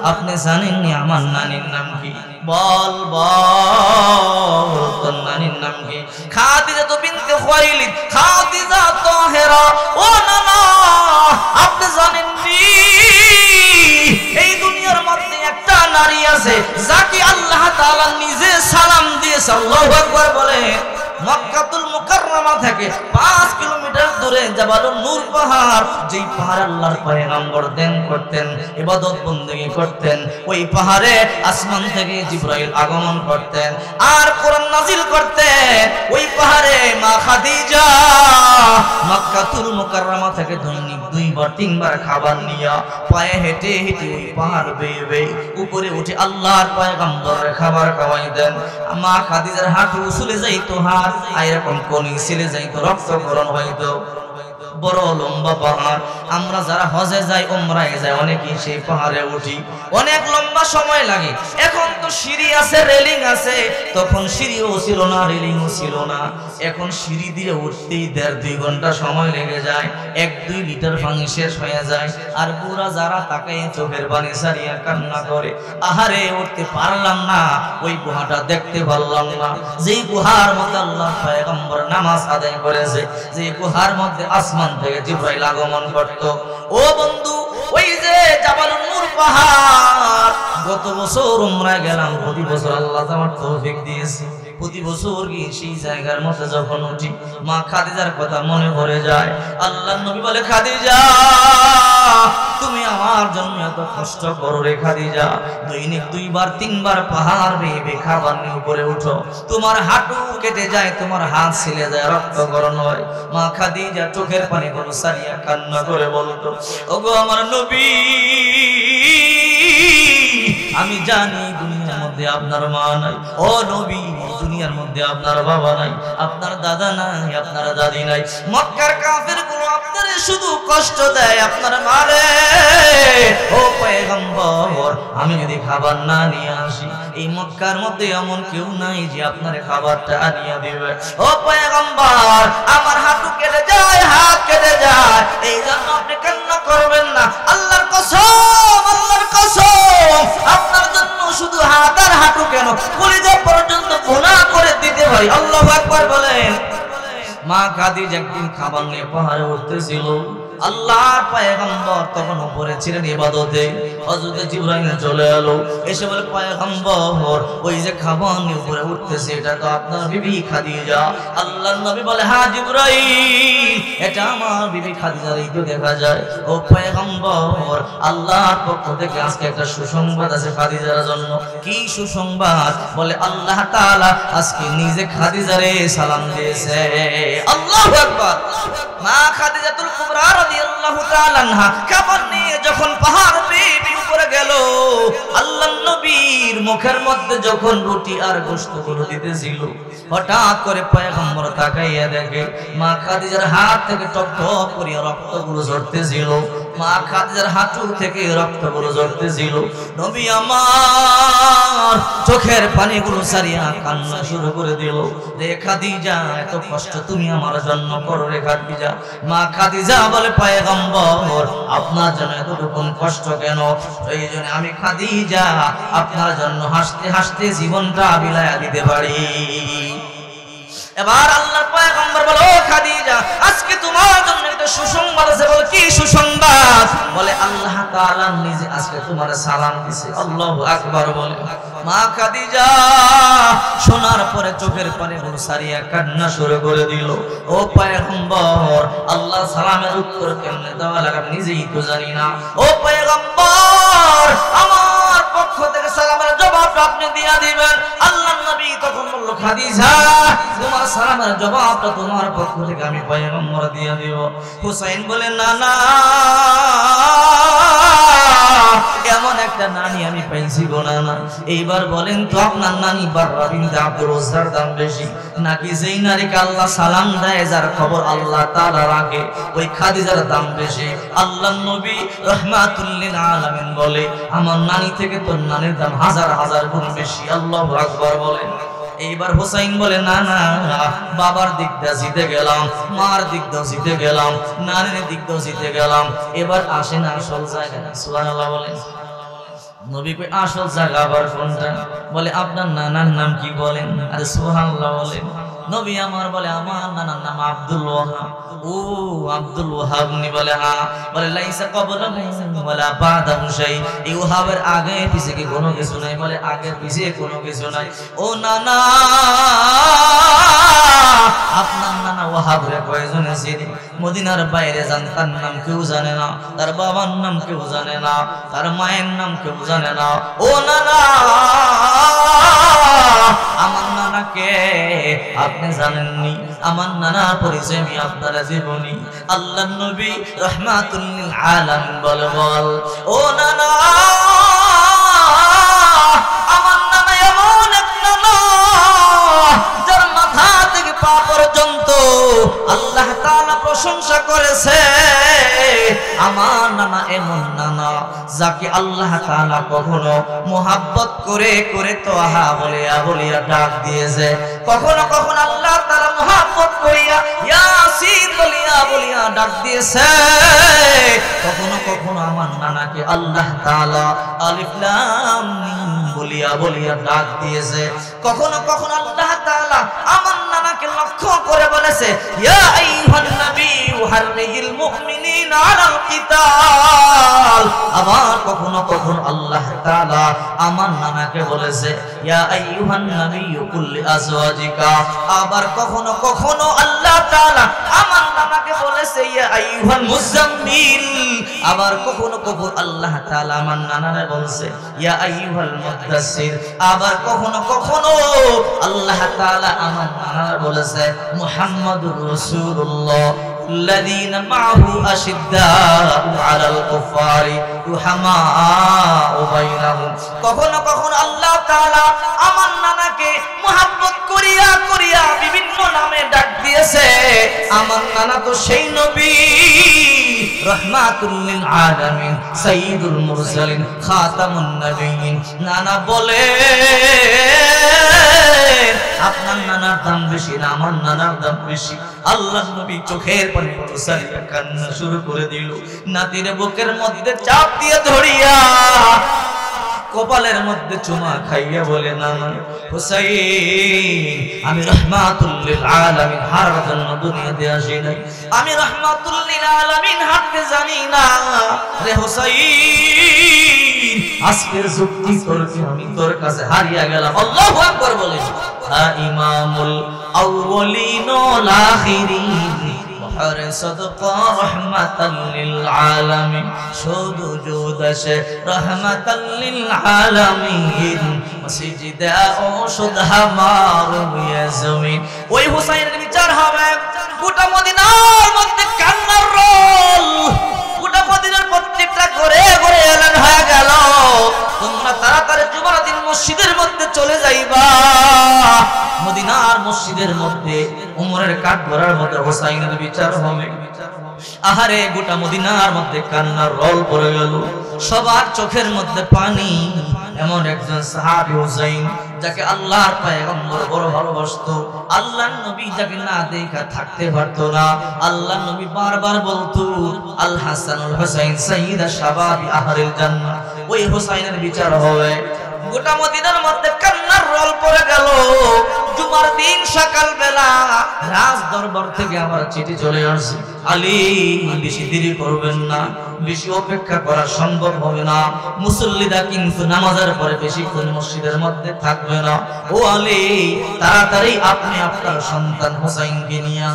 আপনি জানেন না আমার নানির নাম কি? বল বল তোর নানির নাম কি? খাদিজা বিনতে খুয়াইলিদ, খাদিজা তাহেরা। ও না না, আপনি জানেন নি এই দুনিয়ার মধ্যে একটা নারী আছে যাকে আল্লাহ তাআলা নিজে সালাম দিয়েছে। আল্লাহু আকবার বলে। মক্কাতুল মুকাররমা থেকে 5 কিলোমিটার দূরে জাবালুন নূর পাহাড়, যেই পাহাড়ে আল্লাহর পয়গম্বর ধ্যান করতেন, ইবাদত বندگی করতেন, ওই পাহাড়ে আসমান থেকে জিবরাইল আগমন করতেন আর কোরআন নাজিল করতেন। ওই পাহাড়ে মা খাদিজা মক্কাতুল মুকাররমা থেকে দৈনিক 2 বার 3 বার খাবার নিয়ে পায়ে হেঁটে হেঁটে ওই পাহাড় বেয়ে বেয়ে উপরে উঠে আল্লাহর পয়গম্বরের খাবার খাওয়াইতেন। মা খাদিজার হাঁটু চলে যাইতো, হাত এরকম কোনি ছিলে যাইতো, রক্তক্ষরণ হইতো। বড় লম্বা পাহাড়। আমরা যারা হজে যাই, উমরায় যাই, অনেকেই সেই পাহাড়ে উঠি, অনেক লম্বা সময় লাগে। এখন তো সিঁড়ি আছে, রেলিং আছে, তখন সিঁড়িও ছিল না, রেলিংও ছিল না। এখন সিঁড়ি দিয়ে উঠতেই 1.5-2 ঘন্টা সময় লেগে যায়, 1-2 লিটার পানি শেষ হয়ে যায়। আর পুরা যারা তাকায় চোখের পানি ছাড়িয়ে কান্না করে, আহারে উঠতে পারলাম না, ওই গুহাটা দেখতে পারলাম না, যেই গুহার মধ্যে আল্লাহর পয়গম্বর নামাজ আদায় করেছে, যেই গুহার মধ্যে আসমান থেকে জিবরাইল আগমন করত। ও বন্ধু, ওই যে জাবালুন নূর পাহাড়, গত বছর উমরায় গেলাম, প্রতি বছর আল্লাহ আমার তৌফিক দিয়েছে, প্রতি বছর গিয়ে সেই জায়গার মধ্যে যখন উঠি, মা খাদিজার কথা মনে পড়ে যায়। আল্লাহর নবী বলে, খাদিজা তুমি আমার জন্য এত কষ্ট করো রে খাদিজা, দৈনিক 2 বার 3 বার পাহাড় বেয়ে বেয়ে খাবার নিয়ে উপরে উঠো, তোমার হাঁটু কেটে যায়, তোমার হাত ছিলে যায়, রক্তক্ষরণ হয়। মা খাদিজা চোখের পানি গুলো সারিয়া কান্না করে বলতো, ওগো আমার নবী, আমি জানি দুনিয়ার মধ্যে আপনার মা নাই। ও নবী, দুনিয়ার মধ্যে আপনার বাবা নাই, আপনার দাদা নাই, আপনার দাদি নাই। মক্কার কাফেরগুলো আপনারে শুধু কষ্ট দেয়, আপনার মারে। ও পয়গম্বর, আমি যদি খাবার না নিয়ে আসি, এই মক্কার মধ্যে এমন কেউ নাই যে আপনার খাবারটা আনিয়ে দিবে। ও পয়গম্বর, আমার হাঁটু কেটে যায়, হাত কেটে যায়, এই জন্য আপনি কান্না করবেন না। আল্লাহর কসম, আল্লাহর কসম, আপনার জন্য শুধু হাত আর হাঁটু কেন, কলিজা পর্যন্ত গুনাহ করে দিতে হয়। আল্লাহু আকবার বলেন। মা খাদিজা একদিন খাবার নিয়ে পাহাড়ে উঠতেছিল। আল্লাহর পয়গম্বর তখন উপরে ছিলেন ইবাদতে। হযরত জিবরাইল চলে এলো, এসে বলে, পয়গম্বর, ওই যে খাবার নিয়ে উপরে উঠতেছে, এটা তো আপনার বিবি খাদিজা। আল্লাহর নবী বলে, হ্যাঁ জিবরাইল, এটা আমার বিবি খাদিজার এই তো দেখা যায়। ও পয়গম্বর, আল্লাহর পক্ষ থেকে আজকে একটা সুসংবাদ আছে খাদিজার জন্য। কি সুসংবাদ? বলে, আল্লাহ তাআলা আজকে নিজে খাদিজারে সালাম দিয়েছে। আল্লাহু আকবার। মা খাদিজাতুল কুবরা রাদিয়াল্লাহু তাআলা আনহা খাবার নিয়ে যখন পাহাড় বেয়ে উপরে গেল, আল্লাহর নবীর মুখের মধ্যে যখন রুটি আর গোশতগুলো দিতেছিল, হঠাৎ করে পয়গম্বর তাকাইয়া দেখে মা খাদিজার হাত থেকে টক টক করে রক্তগুলো ঝরতেছিল। মা খাদিজার হাঁটু থেকে রক্তগুলো ঝরতেছিল। নবী আমার চোখের পানিগুলো সারিয়া কান্না শুরু করে দিল। রে খাদিজা, এত কষ্ট তুমি আমার জন্য করো রে খাদিজা। মা খাদিজা বলে, পয়গম্বর, আপনার জন্য এতটুকু কষ্ট কেন? প্রয়োজনে আমি খাদিজা আপনার জন্য হাসতে হাসতে জীবনটা বিলায়া দিতে পারি। এবার আল্লাহর পয়গম্বর বলে, ও খাদিজা, আজকে তোমার জন্য একটা সুসংবাদ আছে। বলে, কি সুসংবাদ? বলে, আল্লাহ তাআলা নিজে আজকে তোমার সালাম দিয়েছে। আল্লাহু আকবার বলে। মা খাদিজা শোনার পরে চোখের পানিগুলো সারিয়া কান্না শুরু করে দিল। ও পয়গম্বর, আল্লাহ সালামের উত্তর কেমনে দেওয়া লাগে নিজেই তো জানি না। ও পয়গম্বর, আমার পক্ষ থেকে সালামের জবাব আপনি দিয়া দিবেন। আল্লাহর নবী তখন বলল, খাদিজা, তোমার সালামের জবাবটা তোমার পক্ষ থেকে আমি পয়গম্বর দিয়া দিব। হুসাইন বলে, না না, এমন একটা নানি আমি পাইছি গো না। এইবার বলেন তো, আপনার নানি বাররা বিনতে আব্দুল উজ্জার দাম বেশি, নাকি যেই নারীকে আল্লাহ সালাম দেয়, যার খবর আল্লাহ তাআলা রাখে, ওই খাদিজার দাম বেশি? আল্লাহর নবী রাহমাতুল লিল আলামিন বলে, আমার নানি থেকে তোর নানির দাম হাজার হাজার গুণ বেশি। আল্লাহু আকবার বলেন। এইবার হুসাইন বলে, না না, বাবার দিক দিয়ে জিতে গেলাম, মার দিক দিয়ে জিতে গেলাম, নানির দিক দিয়ে জিতে গেলাম, এবার আসেন আসল জায়গা। সুবহানাল্লাহ বলেন। নবী কই, আসল জায়গা আবার কোনটা? বলে, আপনার নানার নাম কি বলেন? আরে সুবহানাল্লাহ বলেন। নবী আমার বলে, আমার নানার নাম আব্দুল ওয়াহাব। ও আব্দুল ওয়াহাব নি? বলে, হ্যাঁ। বলে, লাইসা ক্বাবলাহু ওয়ালা বাদাহু শাই, এই ওয়াহাবের আগে পিছে কি কোনো কিছু নাই? বলে, আগে পিছে কোনো কিছু নাই। ও নানা, আপনার নানা ওয়াহাবের কয়জনে চিনি? মদিনার বাইরে যান, তার নাম কেউ জানে না, তার বাবার নাম কেউ জানে না, তার মায়ের নাম কেউ জানে না। ও নানা, আমার নানাকে আপনি জানেননি? আমার নানার পরিচয় আমি আপনারা জীবনী। আল্লাহর নবী রাহমাতুল লিল আলামিন বলে, বল ও নানা, আমার নানা এমন এক নানা, যার মাথা থেকে পা পর্যন্ত আল্লাহ তাআলা প্রশংসা করেছে। আমার নানা এমন নানা, যাকে আল্লাহ তাআলা কখনো মোহাব্বত করে করে তোহা বলিয়া বলিয়া ডাক দিয়েছে, কখনো কখনো আল্লাহ তাআলা মোহাব্বত করিয়া ইয়াসিন বলিয়া বলিয়া ডাক দিয়েছে, কখনো কখনো আমার নানাকে আল্লাহ তাআলা আলিফ লাম মিম বলিয়া বলিয়া ডাক দিয়েছে, কখনো কখনো আল্লাহ তাআলা আমার নানাকে লক্ষ্য করে বলেছে, ইয়া আইয়ুহান নাবিয়্যু হাররিজিল মুমিনিনা আলাল কিতাল। আবার কখনো কখনো আল্লাহ তাআলা আমার নানাকে বলেছে, ইয়া আইয়ুহান নাবিয়্যু কুল লিআজওয়াজিকা। আবার কখনো কখনো আল্লাহ তাআলা আমার নানাকে বলেছে, ইয়া আইয়ুহাল মুজাম্মিল। আবার কখনো কখনো আল্লাহ তাআলা আমার নানারে বলছে, ইয়া আইয়ুহাল মুদাসসির। আবার কখনো কখনো আল্লাহ তাআলা আমার নানারে বলেছে, মুহাম্মাদুর রাসূলুল্লাহ। ও الذين معه أشداء على الكفار رحماء بينهم কখনো কখনো আল্লাহ তাআলা আমার নানাকে মহব্বত করিয়া করিয়া বিভিন্ন নামে ডাক দিয়েছে আমার নানা তো সেই নবী রাহমাতুল লিল আলামিন সাইয়্যিদুল মুরসালিন খাতামুন নবিয়্যিন নানা বলে আপনার নানার দাম বেশি না আমার নানার দাম বেশি আল্লাহর নবী চোখের পানি মুছাইয়া কান্না শুরু করে দিল নাতির বুকের মধ্যে চাপ দিয়ে ধরিয়া কপালের মধ্যে চুমা খাইয়া বলে নানা হুসাইন আমি রাহমাতুল লিল আলামিন হারার জন্য দুনিয়াতে আসি নাই আমি রাহমাতুল লিল আলামিন হারতে জানি না রে হুসাইন আজকের যুক্তি করতে আমি তোর কাছে হারিয়া গেলাম আল্লাহু আকবার বলে ইমামুল আউয়ালিন ওয়াল আখিরিন আর সাদকা রাহমাতাল লিল আলামিন শুধু জুদাশে রাহমাতাল লিল আলামিন মসজিদে ও সুদহা মারুয়া জমিন ওই হুসাইনের বিচার হবে গোটা মদিনার মধ্যে কান্নার রোল গোটা মদিনার প্রত্যেকটা ঘরে ঘরে এলান হয়ে গেল তোমরা তাড়াতাড়ি জুমার দিন মসজিদের মধ্যে চলে যাইবা মদিনার মসজিদের মধ্যে উমরের কাঠ ভরার মধ্যে হুসাইনের বিচার হবে আহারে গোটা মদিনার মধ্যে কান্নার রোল পড়ে গেল সবার চোখের মধ্যে পানি এমন একজন সাহাবী হুসাইন যাকে আল্লাহর পয়গম্বর বড় ভালোবাসতো আল্লাহর নবী যাকে না দেখা থাকতে পারতো না আল্লাহর নবী বারবার বলতো আল হাসানুল হুসাইন সাইয়্যিদা শাবাবি আহলিল জান্নাহ ওই হুসাইনের বিচার হবে গোটা মদিনার মধ্যে কান্নার রোল পড়ে গেল জুমার দিন সকাল বেলা রাজ দরবার থেকে আমার চিঠি চলে আসছে আলী বেশি দেরি করবেন না বেশি অপেক্ষা করা সম্ভব হবে না মুসল্লিরা কিন্তু নামাজের পরে বেশিক্ষণ মসজিদের মধ্যে থাকবে না ও আলী তাড়াতাড়ি আপনি আপনার সন্তান হুসাইনকে নিয়ে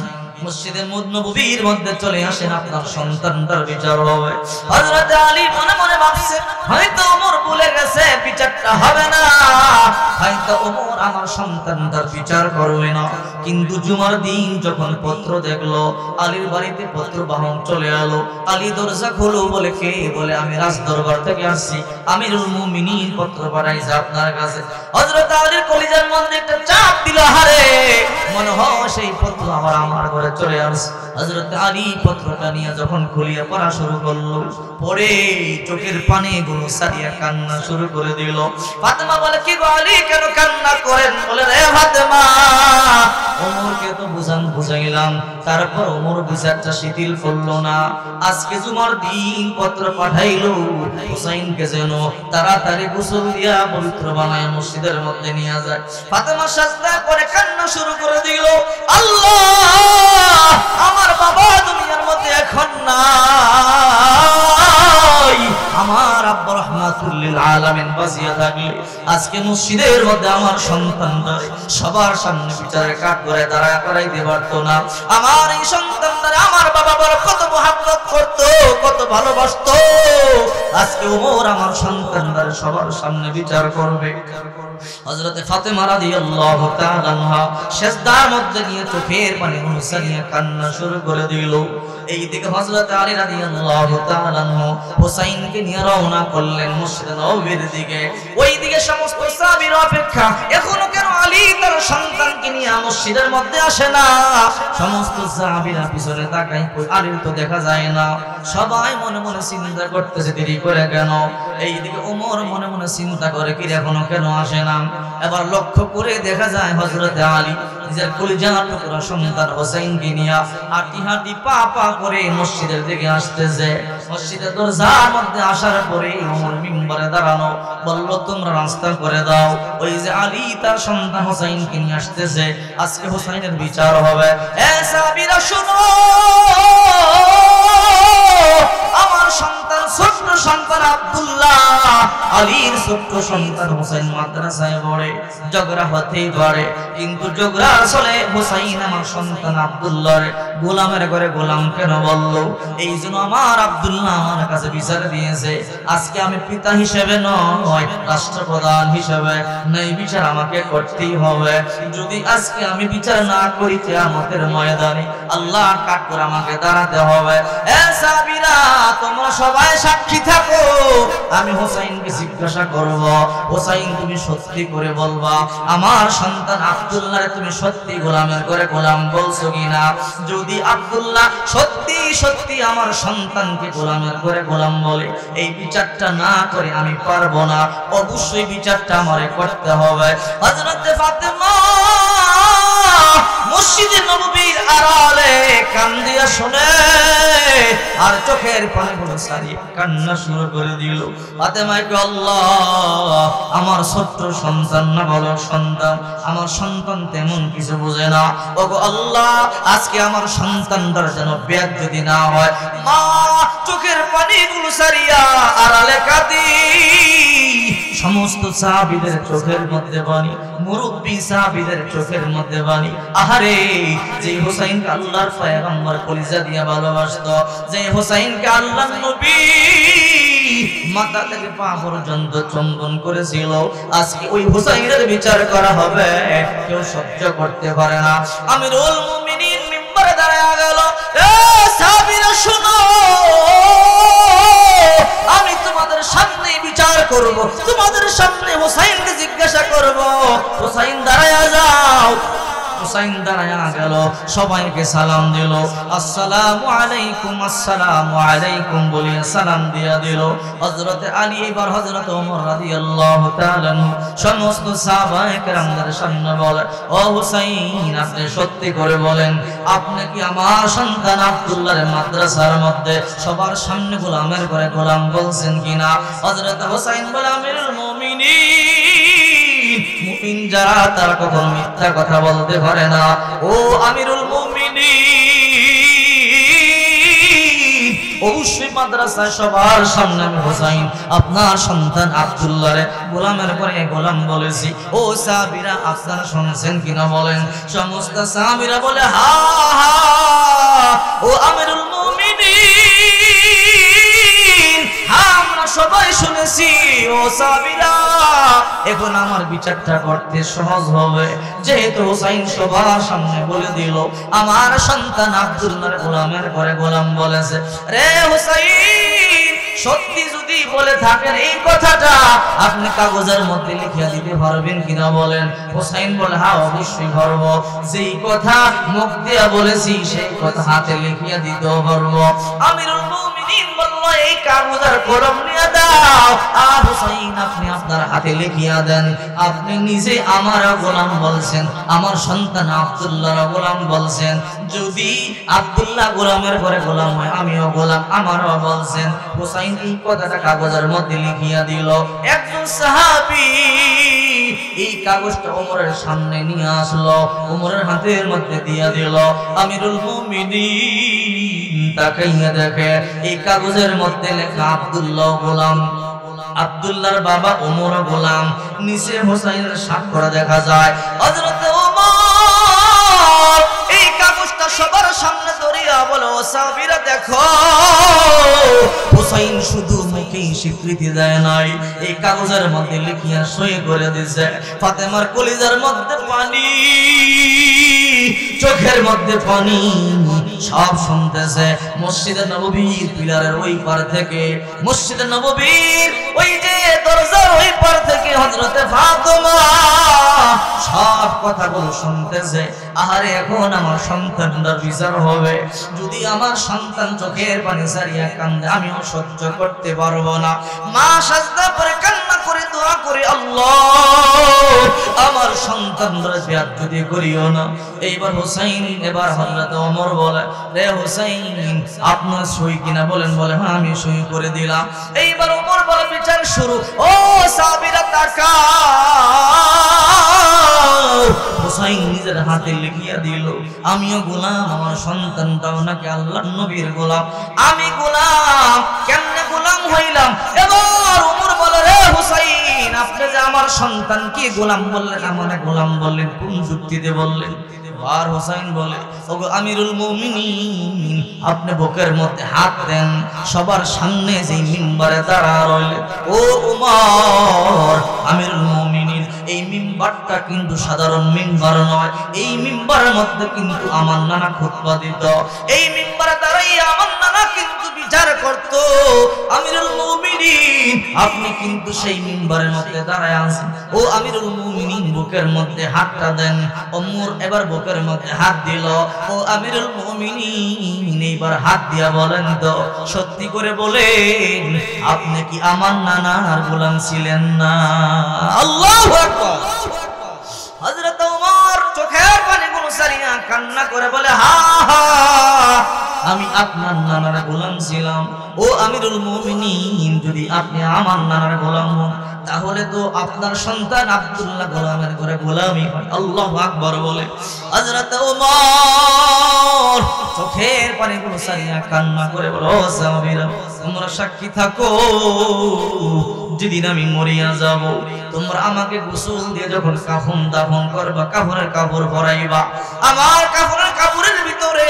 মসজিদে নববীর মধ্যে চলে আসেন আপনার সন্তানটার বিচার হবে হযরত আলী মনে মনে ভাবছে হয়তো ওমর ভুলে গেছে বিচারটা হবে না হয়তো ওমর আমার সন্তানটার বিচার করবে না কিন্তু জুমার দিন যখন পত্র দেখলো আলীর বাড়িতে পত্র বাহন চলে এলো আলী দরজা খোলো বলে কে বলে আমি রাজ দরবার থেকে আসছি আমিরুল মুমিনিন পত্র পাঠাইছে আপনার কাছে হযরত আলীর কলিজার মধ্যে একটা চাপ দিল হারে মনে হয় সেই পত্র আমার ঘরে চলে আসছে হযরত আলী পত্রটা নিয়ে যখন খুলিয়া পড়া শুরু করলো পড়ে চোখের পানি গুলো সারিয়া কান্না শুরু করে দিল ফাতেমা বলে কি গো আলী কেন কান্না করেন বলে রে ফাতেমা ওমরকে তো বুঝাইলাম তারপর ওমর বিচারটা শিথিল করলো না আজকে জুমার দিন পত্র পাঠাইলো হুসাইনকে যেন তাড়াতাড়ি গোসল দিয়া পবিত্র বানায় মসজিদের মধ্যে নিয়ে যায় ফাতেমা সাজদা করে কান্না শুরু করে দিল আল্লাহ আমার বাবা দুনিয়ার মধ্যে এখন নাই আমার আব্বা রাহমাতুল লিল আলামিন বাঁচিয়া থাকলে আজকে মসজিদের মধ্যে আমার সন্তানরা সবার সামনে বিচারে কাঠ করে দাঁড়ায় করাইতে পারতো না আমার এই সন্তানরা আমার বাবা বড় কত মহব্বত করতো কত ভালোবাসতো আজকে ওমর আমার সন্তানরা সবার সামনে বিচার করবে হযরত ফাতেমা রাদিয়াল্লাহু তাআলা আনহা সিজদার মধ্যে নিয়ে চোখের পানি মুছাইয়া কান্না শুরু করে দিল এইদিকে হযরত আলী রাদিয়াল্লাহু তাআলা আনহু হুসাইনকে নিয়ে রওনা করলেন মসজিদে নববীর দিকে ওইদিকে সমস্ত সাহাবীর অপেক্ষা এখনো কেন আলী তার সন্তানকে নিয়ে মসজিদের মধ্যে আসে না সমস্ত সাহাবীরা পিছনে তাকায় কই আলীর তো দেখা যায় না সবাই মনে মনে চিন্তা করতেছে দেরি করে কেন এইদিকে ওমর মনে মনে চিন্তা করে কি এখনো কেন আসে না এবার লক্ষ্য করে দেখা যায় হযরত আলী নিজের কলিজার টুকরা সন্তান হুসাইনকে নিয়ে হাঁটি পা পা করে মসজিদের দিকে আসতেছে মসজিদের দরজার মধ্যে আসার পরে ওমর মিম্বরে দাঁড়ানো বলল তোমরা রাস্তা করে দাও ওই যে আলী তার সন্তান হুসাইনকে নিয়ে আসতেছে আজকে হুসাইনের বিচার হবে এ সাহাবীরা শুনো আমার সন্তান ছোট্ট সন্তান আব্দুল্লাহ, আলীর ছোট্ট সন্তান হোসেন মাদ্রাসায় পড়ে, ঝগড়া হতেই পারে, কিন্তু ঝগড়া আসলে হোসেন আমার সন্তান আব্দুল্লাহর গোলামের ঘরে গোলাম কেন বললো? এই জন্য আমার আব্দুল্লাহ আমার কাছে বিচার দিয়েছে। আজকে আমি পিতা হিসেবে নয়, রাষ্ট্রপ্রধান হিসেবে এই বিচার আমাকে করতেই হবে। যদি আজকে আমি বিচার না করি, কিয়ামতের ময়দানে আল্লাহ কাঠ করে আমাকে দাঁড়াতে হবে। এ সাহাবীরা, তোমরা সবাই সাক্ষী থাকো। আমি হোসেনকে জিজ্ঞাসা করব, হোসেন তুমি সত্যি করে বলবা আমার সন্তান আব্দুল্লাহরে তুমি সত্যি গোলামের করে গোলাম বলছো কিনা? যদি আব্দুল্লাহ সত্যি সত্যি আমার সন্তানকে গোলামের করে গোলাম বলে, এই বিচারটা না করে আমি পারবো না, অবশ্যই বিচারটা আমারে করতে হবে। হযরত ফাতেমা মসজিদে নববীর আড়ালে কান দিয়া শুনে আর চোখের পানিগুলো সারিয়ে কান্না শুরু করে দিল। ফাতেমাকে আল্লাহ, আমার ছোট্ট সন্তান না বলো সন্তান, আমার সন্তান তেমন কিছু বোঝে না। ওগো আল্লাহ, আজকে আমার সন্তানটার যেন বেয়াদবি না হয়। মা চোখের পানিগুলো সারিয়া আড়ালে কাঁদি। সমস্ত সাহাবীদের চোখের মধ্যে পানি, মুরব্বী সাহাবীদের চোখের মধ্যে পানি। আহারে, যে হোসেনকে আল্লাহর পয়গম্বর কলিজা দিয়ে ভালোবাসতো, যে হোসেনকে আল্লাহর নবী মাথা থেকে পা পর্যন্ত চুম্বন করেছিল, আজকে ওই হোসেনের বিচার করা হবে, কেউ সহ্য করতে পারে না। আমিরুল মুমিনিন মিম্বরে দাঁড়ায় গেল, এ সাহাবীরা শুনো, আমি তোমাদের সামনে বিচার করব, তোমাদের সামনে হোসেনকে জিজ্ঞাসা করব। হোসেন দাঁড়ায়া যাও। হোসেন দাঁড়ায়া গেল, সবাইকে সালাম দিল, আসসালামু আলাইকুম, আসসালামু আলাইকুম বলে সালাম দিয়া দিল। হযরত আলী এবার হযরত ওমর রাদিয়াল্লাহু তাআলা সমস্ত সাহাবায়ে কেরামদের সামনে বলে, ও হোসেন, আপনি সত্যি করে বলেন, আপনি কি আমার সন্তান আব্দুল্লাহর মাদ্রাসার মধ্যে সবার সামনে গোলামের করে গোলাম বলছেন কিনা? হযরত হোসেন বলে, আমিরুল মুমিনিন, মুমিন যারা তারা কখনো মিথ্যা কথা বলতে পারে না। ও আমিরুল মুমিনিন, অবশ্যই মাদ্রাসায় সবার সামনে আমি হোসেন আপনার সন্তান আব্দুল্লাহরে গোলামের পরে গোলাম বলেছি। ও সাহাবীরা, আপনারা শুনছেন কিনা বলেন? সমস্ত সাহাবীরা বলে, হা হা। ও আমিরুল মুমিনিন, আমরা সবাই শুনেছি। ও সাহাবীরা, এখন আমার বিচারটা করতে সহজ হবে, যেহেতু হোসেন সবার সামনে বলে দিল আমার সন্তান আব্দুল্লাহর গোলামের করে গোলাম বলেছে। রে হোসেন, সত্যি যদি বলে থাকেন এই কথাটা, আপনি কাগজের মধ্যে লিখে দিতে পারবেন কিনা বলেন? হোসেন বলে, হ্যাঁ অবশ্যই পারব, যেই কথা মুখ দিয়া বলেছি সেই কথা হাতে লিখিয়ে দিতে পারবো। আমিরুল মুমিনিন বলল, এই কাগজের কলম নিয়ে দাও। আর হোসেন, আপনি আপনার হাতে লিখিয়া দেন, আপনি নিজে আমার গোলাম বলছেন, আমার সন্তান আব্দুল্লাহর গোলাম বলছেন। যদি আব্দুল্লাহ গোলামের ঘরে গোলাম হয়, আমিও গোলাম, আমারও বলছেন। হোসেন এই কথাটা কাগজের মধ্যে লিখিয়া দিল। একজন সাহাবী এই কাগজটা ওমরের সামনে নিয়ে আসলো, ওমরের হাতের মধ্যে দিয়া দিল। আমিরুল মুমিনিন তাকাইয়া দেখে এই কাগজের মধ্যে লেখা আব্দুল্লাহ গোলাম, আব্দুল্লাহর বাবা ওমর গোলাম, নিচে হোসেনের স্বাক্ষর দেখা যায়। হযরত ওমর এই কাগজটা সবার সামনে ধরিয়া বলে, ও সাহাবীরা দেখো, হোসেন শুধু মুখেই স্বীকৃতি দেয় নাই, এই কাগজের মধ্যে লিখিয়া সই করে দিয়েছে। ফাতেমার কলিজার মধ্যে পানি, চোখের মধ্যে পানি, সব শুনতেছে। মসজিদে নববীর পিলারের ওই পার থেকে, মসজিদে নববীর ওই যে দরজার ওই পার থেকে হযরতে ফাতেমা সব কথাগুলো শুনতেছে। আহারে, এখন আমার সন্তানটার বিচার হবে। যদি আমার সন্তান চোখের পানি সারিয়া কান্দে, আমিও সহ্য করতে পারবো না। মা সাজদা করে কান্না করে দোয়া করে, আল্লাহ আমার সন্তানরা বেয়াদবি করিও না। এইবার হোসেন, এবার হযরত ওমর বলে, রে হোসেন, আপনার সই কিনা বলেন? বলে, হ্যাঁ আমি সই করে দিলাম। এইবার ওমর বলে, বিচার শুরু। ও সাহাবীরা তাকাও। হোসেন নিজের হাতে লিখিয়া দিল, আমিও গোলাম, আমার সন্তানটাও নাকি আল্লাহর নবীর গোলাম। আমি গোলাম কেমনে গোলাম হইলাম। এবার ওমর বলে, রে হুসাইন, আপনি যে আমার সন্তানকে গোলাম বললেন, আমারে গোলাম বললেন, কোন যুক্তিতে বললেন? আর হুসাইন বলে, ওগো আমিরুল মুমিনিন, আপনি বুকের মধ্যে হাত দেন, সবার সামনে যে মিম্বারে দাঁড়া রইলেন। ও ওমর, আমিরুল মুমিনিন, এই মিম্বারটা কিন্তু সাধারণ মিম্বার নয়। এই মিম্বারের মধ্যে কিন্তু আমার নানা খুতবা দিত। এই মিম্বারে দাঁড়াই আমার নানা কিন্তু বিচার করত। আমিরুল মুমিনিন, আপনি কিন্তু সেই মিম্বারের মধ্যে দাঁড়ায় আছেন। ও আমিরুল মুমিনিন, বুকের মধ্যে হাতটা দেন। ওমর এবার বুকের মধ্যে হাত দিল। ও আমিরুল মুমিনিন, এইবার হাত দিয়া বলেন তো, সত্যি করে বলেন, আপনি কি আমার নানার গোলাম ছিলেন না? আল্লাহু আকবার। হযরত ওমর চোখের পানিগুলো সারিয়া কান্না করে বলে, হা হা, আমি আপনার নানার গোলাম ছিলাম। ও আমিরুল মুমিনিন, যদি আপনি আমার নানার গোলাম হন, তাহলে তো আপনার সন্তান আব্দুল্লাহ গোলামের ঘরে গোলামি হয়। আল্লাহু আকবার বলে হযরত ওমর চোখের পানিগুলো সারিয়া কান্না করে বলে, ও সাহাবীরা, তোমরা সাক্ষী থাকো, যেদিন আমি মরিয়া যাব, তোমরা আমাকে গোসল দিয়ে যখন কাফন দাফন করবা, কাফনের কাপড় পরাইবা, আমার কাফনের কাপড়ের ভিতরে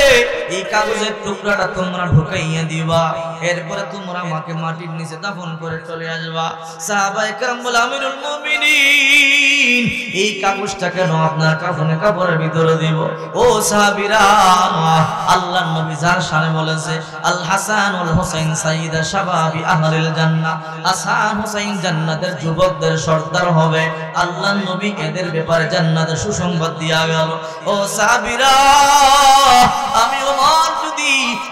এই কাগজের টুকরাটা তোমরা ঢুকাইয়া দিবা, এরপরে তোমরা আমাকে মাটির নিচে দাফন করে চলে আসবা। সাহাবায়ে কেরাম বলে, আমিরুল মুমিনিন, এই কাগজটা কেন আপনার কাফনের কাপড়ের ভিতরে দিব? ও সাহাবীরা, আল্লাহর নবী যার শানে বলেছে, আল হাসান ওয়াল হুসাইন সাইয়্যিদা শাবাবি আহলিল জান্নাহ, হাসান হুসাইন জান্নাতের যুবকদের সর্দার হবে। আল্লাহর নবী এদের ব্যাপারে জান্নাতের সুসংবাদ দিয়া গেল। ও সাহাবীরা, আমি ওমর যদি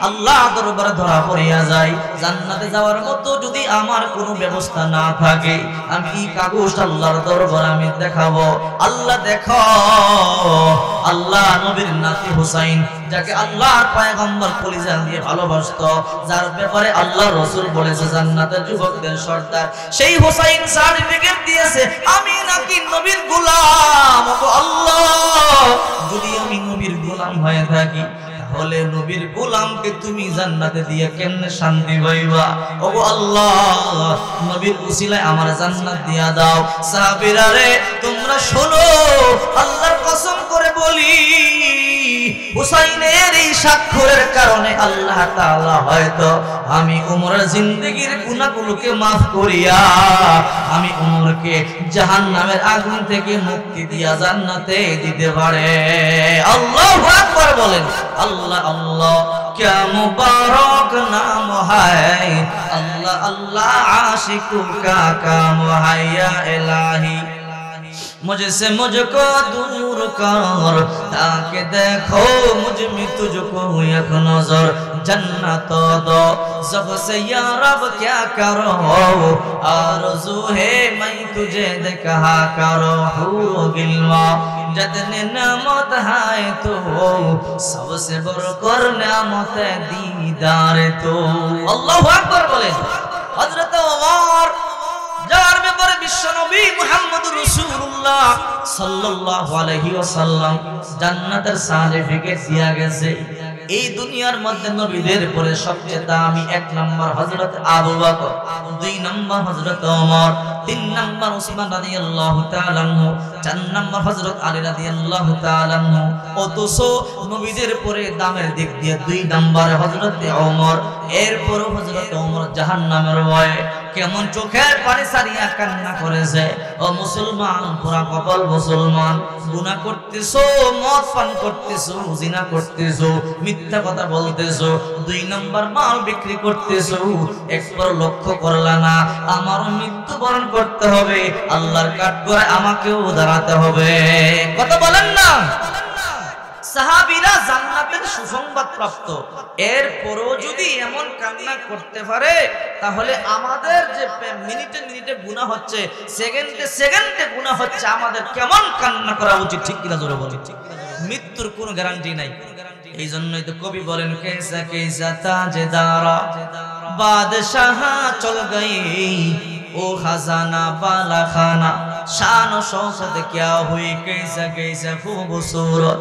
আল্লাহ দরবারে ধরা পড়িয়া যাই, জান্নাতে যাওয়ার মতো যদি আমার কোনো ব্যবস্থা না থাকে, আমি এই কাগজ আল্লাহর দরবারে আমি দেখাবো। আল্লাহ দেখো, আল্লাহ নবীর নাতি হুসাইন, যাকে আল্লাহর পয়গম্বর কলিজা দিয়ে ভালোবাসতো, যার ব্যাপারে আল্লাহ রাসূল বলেছে জান্নাতের যুবকদের সর্দার, সেই হুসাইন সার্টিফিকেট দিয়েছে আমি নাকি নবীর গোলাম। ওগো আল্লাহ, যদি আমি নবীর গোলাম হয়ে থাকি, তাহলে নবীর গোলামকে তুমি জান্নাতে দিয়ে কেমনে শান্তি পাইবা? ওগো আল্লাহ, নবীর উসিলায় আমার জান্নাত দিয়া দাও। সাহাবীরা রে, তোমরা শোনো, আল্লাহর কসম করে বলি, হুসাইনের এই স্বাক্ষরের কারণে আল্লাহ তাআলা হয়তো আমি ওমরের জিন্দেগীর গুনাহগুলোকে maaf করিয়া আমি ওমরকে জাহান্নামের আগুন থেকে মুক্তি দিয়া জান্নাতে দিতে পারে। আল্লাহু আকবার বলেন। আল্লাহ আল্লাহ, क्या मुबारक नाम है, अल्लाह अल्लाह आशिकों का काम है, या इलाही मुझसे मुझको दूर कर, ताकि देखो मुझ में तुझको एक नजर, जन्नत दो जब से या रब क्या करो, आरज़ू है मैं तुझे देखा करो, हो गिलवा जितने नेमत है तो सबसे बढ़कर नेमत दीदार तो। अल्लाहु আকবার বলেন। হযরত ওমর, যার ব্যাপারে বিশ্বনবী মুহাম্মদুর রাসূলুল্লাহ সাল্লাল্লাহু আলাইহি ওয়াসাল্লাম জান্নাতের সার্টিফিকেট দিয়া গেছে, এই দুনিয়ার মধ্যে নবীদের পরে সবচেয়ে দামি 1 নাম্বার হযরত আবু বকর, 2 নাম্বার হযরত ওমর, 3 নাম্বার উসমান রাদিয়াল্লাহু তাআলা আনহু, 4 নাম্বার হযরত আলী রাদিয়াল্লাহু তাআলা আনহু। অথচ নবীদের পরে দামের দিক দিয়ে 2 নাম্বারে হযরত ওমর, এরপর হযরত ওমর জাহান্নামের ভয়ে কেমন চোখের পানি সারিয়া কান্না করেছে। ও মুসলমান, পুরা কপাল মুসলমান, গুনাহ করতেছো, মদ পান করতেছো, জিনা করতেছো, মিথ্যা কথা বলতেছো, 2 নাম্বার মাল বিক্রি করতেছো, একবার লক্ষ্য করলা না আমার মৃত্যুবরণ করতে হবে, আল্লাহর কাঠগড়ায় আমাকেও দাঁড়াতে হবে। কথা বলেন না? সাহাবীরা জান্নাতের সুসংবাদ প্রাপ্ত, এরপরও যদি এমন কান্না করতে পারে, তাহলে আমাদের যে মিনিটে মিনিটে গুনাহ হচ্ছে, সেকেন্ডে সেকেন্ডে গুনাহ হচ্ছে, আমাদের কেমন কান্না করা উচিত? ঠিক কিনা জোরে বলি। মৃত্যুর কোনো গ্যারান্টি নাই। এই জন্যই তো কবি বলেন, কেসা কেসা তাজদারা বাদশাহ চল গই, ओ खजाना बाला खाना शान शौकत क्या हुई, कैसा कैसा खूबसूरत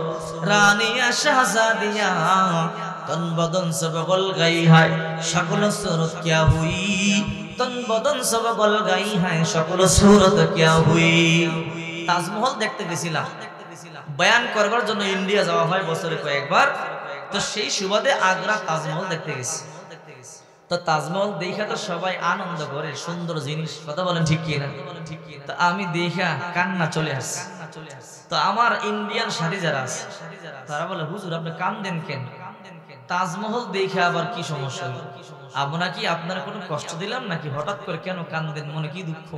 रानिया शहजादिया तन बदन सब गल गई है शकल सूरत क्या हुई तन बदन सब गल गई है शकल सूरत क्या हुई তাজমহল দেখতে গেছিলাম বয়ান করবার জন্য ইন্ডিয়া যাওয়া হয় বছরে কয়েকবার তো সেই সুবাদে আগ্রা তাজমহল দেখতে গেছি তো তাজমহল দেখা তো সবাই আনন্দ করে সুন্দর জিনিস কথা বলেন ঠিক কি না তো আমি দেখা কান্না চলে আসছে তো আমার ইন্ডিয়ান সাথী যারা আছে তারা বলে হুজুর আপনি কান্দেন কেন তাজমহল দেখে আবার কি সমস্যা হলো আমরা কি আপনারা কোনো কষ্ট দিলাম নাকি হঠাৎ করে কেন কান্দেন মনে কি দুঃখ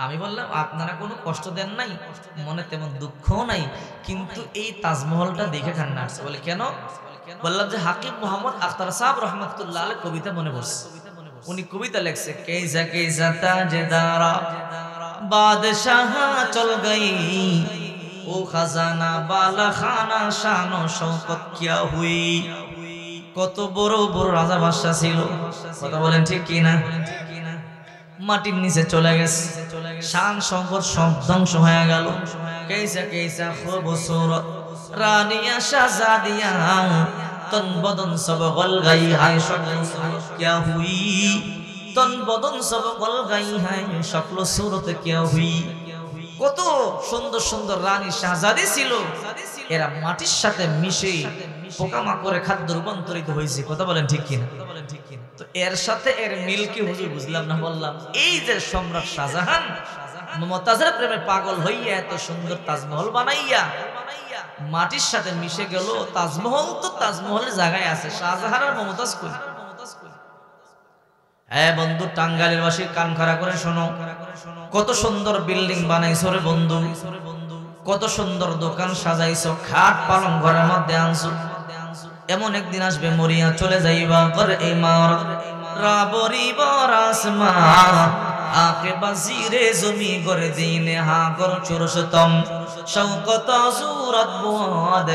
আমি বললাম আপনারা কোনো কষ্ট দেন নাই মনে তেমন দুঃখও নাই কিন্তু এই তাজমহলটা দেখে কান্না আসছে বলে কেন বললাম যে হাকিম মোহাম্মদ আখতার সাহেব রহমাতুল্লাহ আলাইহি কবিতা মনে পড়ছে উনি কবিতা লিখছে কেজা কেজা তাজদারা বাদশাহ চল গই ও খাজানা বালা খানা শানো শওকত কিয়া হুই কত বড় বড় রাজা বাদশা ছিল কথা বলেন ঠিক কি না মাটির নিচে চলে গেছে শান সম্পদ সব ধ্বংস হয়ে গেল কেসা কেসা খুবসুরত রানিয়া শাহজাদিয়া তন বদন সব গল গই হায় শক্ল সুরত কিয়া হুই তন বদন সব গল গই হায় শক্ল সুরত কিয়া হুই কত সুন্দর সুন্দর রানী শাহজাদি ছিল এরা মাটির সাথে মিশে পোকামাকড়ে খাদ্য রূপান্তরিত হয়েছে কথা বলেন ঠিক কিনা তো এর সাথে এর মিল কি হুজুর বুঝলাম না বললাম এই যে সম্রাট শাহজাহান মুমতাজের প্রেমে পাগল হইয়া এত সুন্দর তাজমহল বানাইয়া মাটির সাথে মিশে গেল তাজমহল তো তাজমহলের জায়গায় আছে শাহজাহান আর মুমতাজ কই হ্যাঁ বন্ধু টাঙ্গাইলের বাসী কান খাড়া করে শোনো কত সুন্দর বিল্ডিং বানাইছো রে বন্ধু কত সুন্দর দোকান সাজাইছো খাট পালং ঘরের মধ্যে আনছো এমন একদিন আসবে মরিয়া চলে যাইবা ঘর ইমারত রাবরি বরাসমা আকে বাজিরে জমি গরে দিনে হা গর চুরসতম শওকত সুরত বুয়াদ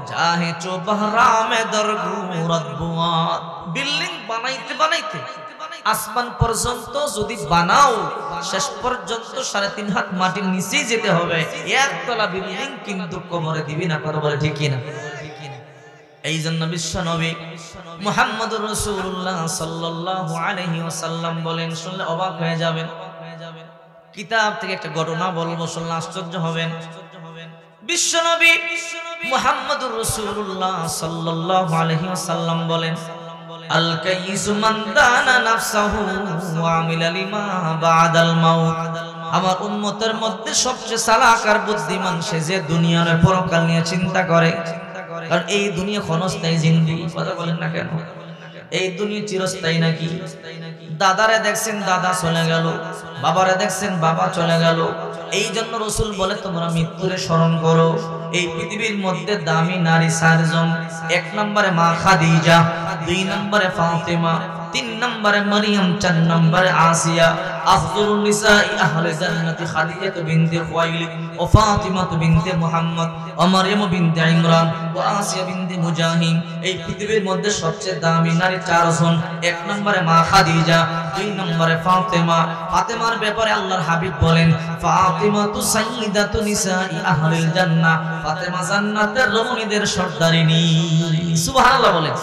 চাহে চো বহরামে দরগুরত বুয়াদ বিল্ডিং বানাইতে বানাইতে আসমান পর্যন্ত যদি বানাও শেষ পর্যন্ত 3.5 হাত মাটির নিচে যেতে হবে একতলা বিল্ডিং কিন্তু কবরে দিবি না কথা বলে ঠিক কিনা এই জন্য বিশ্ব নবী মুহাম্মদুর রাসূলুল্লাহ সাল্লাল্লাহু আলাইহি ওয়াসাল্লাম বলেন শুনলে অবাক হয়ে যাবেন কিতাব থেকে একটা ঘটনা বলবো শুনলে আশ্চর্য হবেন বিশ্ব নবী মুহাম্মদুর রাসূলুল্লাহ সাল্লাল্লাহু আলাইহি ওয়াসাল্লাম বলেন আল কাইসু মান দানা নাফসাহু ওয়া আমিলা লিমা বাদাল মাউত আমার উম্মতের মধ্যে সবচেয়ে চালাক আর বুদ্ধিমান সে যে দুনিয়ার পরকাল নিয়ে চিন্তা করে কারণ এই দুনিয়া ক্ষণস্থায়ী জিন্দেগি কথা বলেন না কেন এই দুনিয়া চিরস্থায়ী নাকি দাদারে দেখছেন দাদা চলে গেল বাবারে দেখছেন বাবা চলে গেল এই জন্য রাসূল বলে তোমরা মৃত্যুরে স্মরণ করো এই পৃথিবীর মধ্যে দামি নারী 4 জন এক নম্বরে মা খাদিজা 2 নম্বরে ফাতিমা 3 নম্বরে মারিয়াম 4 নম্বরে আসিয়া আফদলুন নিসাই আহলে জান্নাতি খাদিজা বিনতে খুয়াইলিদ ও ফাতিমা বিনতে মুহাম্মদ ও মারিয়াম বিনতে ইমরান ও আসিয়া বিনতে মুজাহিম এই পৃথিবীর মধ্যে সবচেয়ে দামি নারী 4 জন এক নম্বরে মা খাদিজা 2 নম্বরে ফাতিমা ফাতিমার ব্যাপারে আল্লাহর হাবিব বলেন ফাতিমা তু সাইয়্যিদাতু নিসাই আহলিল জান্নাহ ফাতিমা জান্নাতের রমণীদের সর্দারিনী সুবহানাল্লাহ বলেন।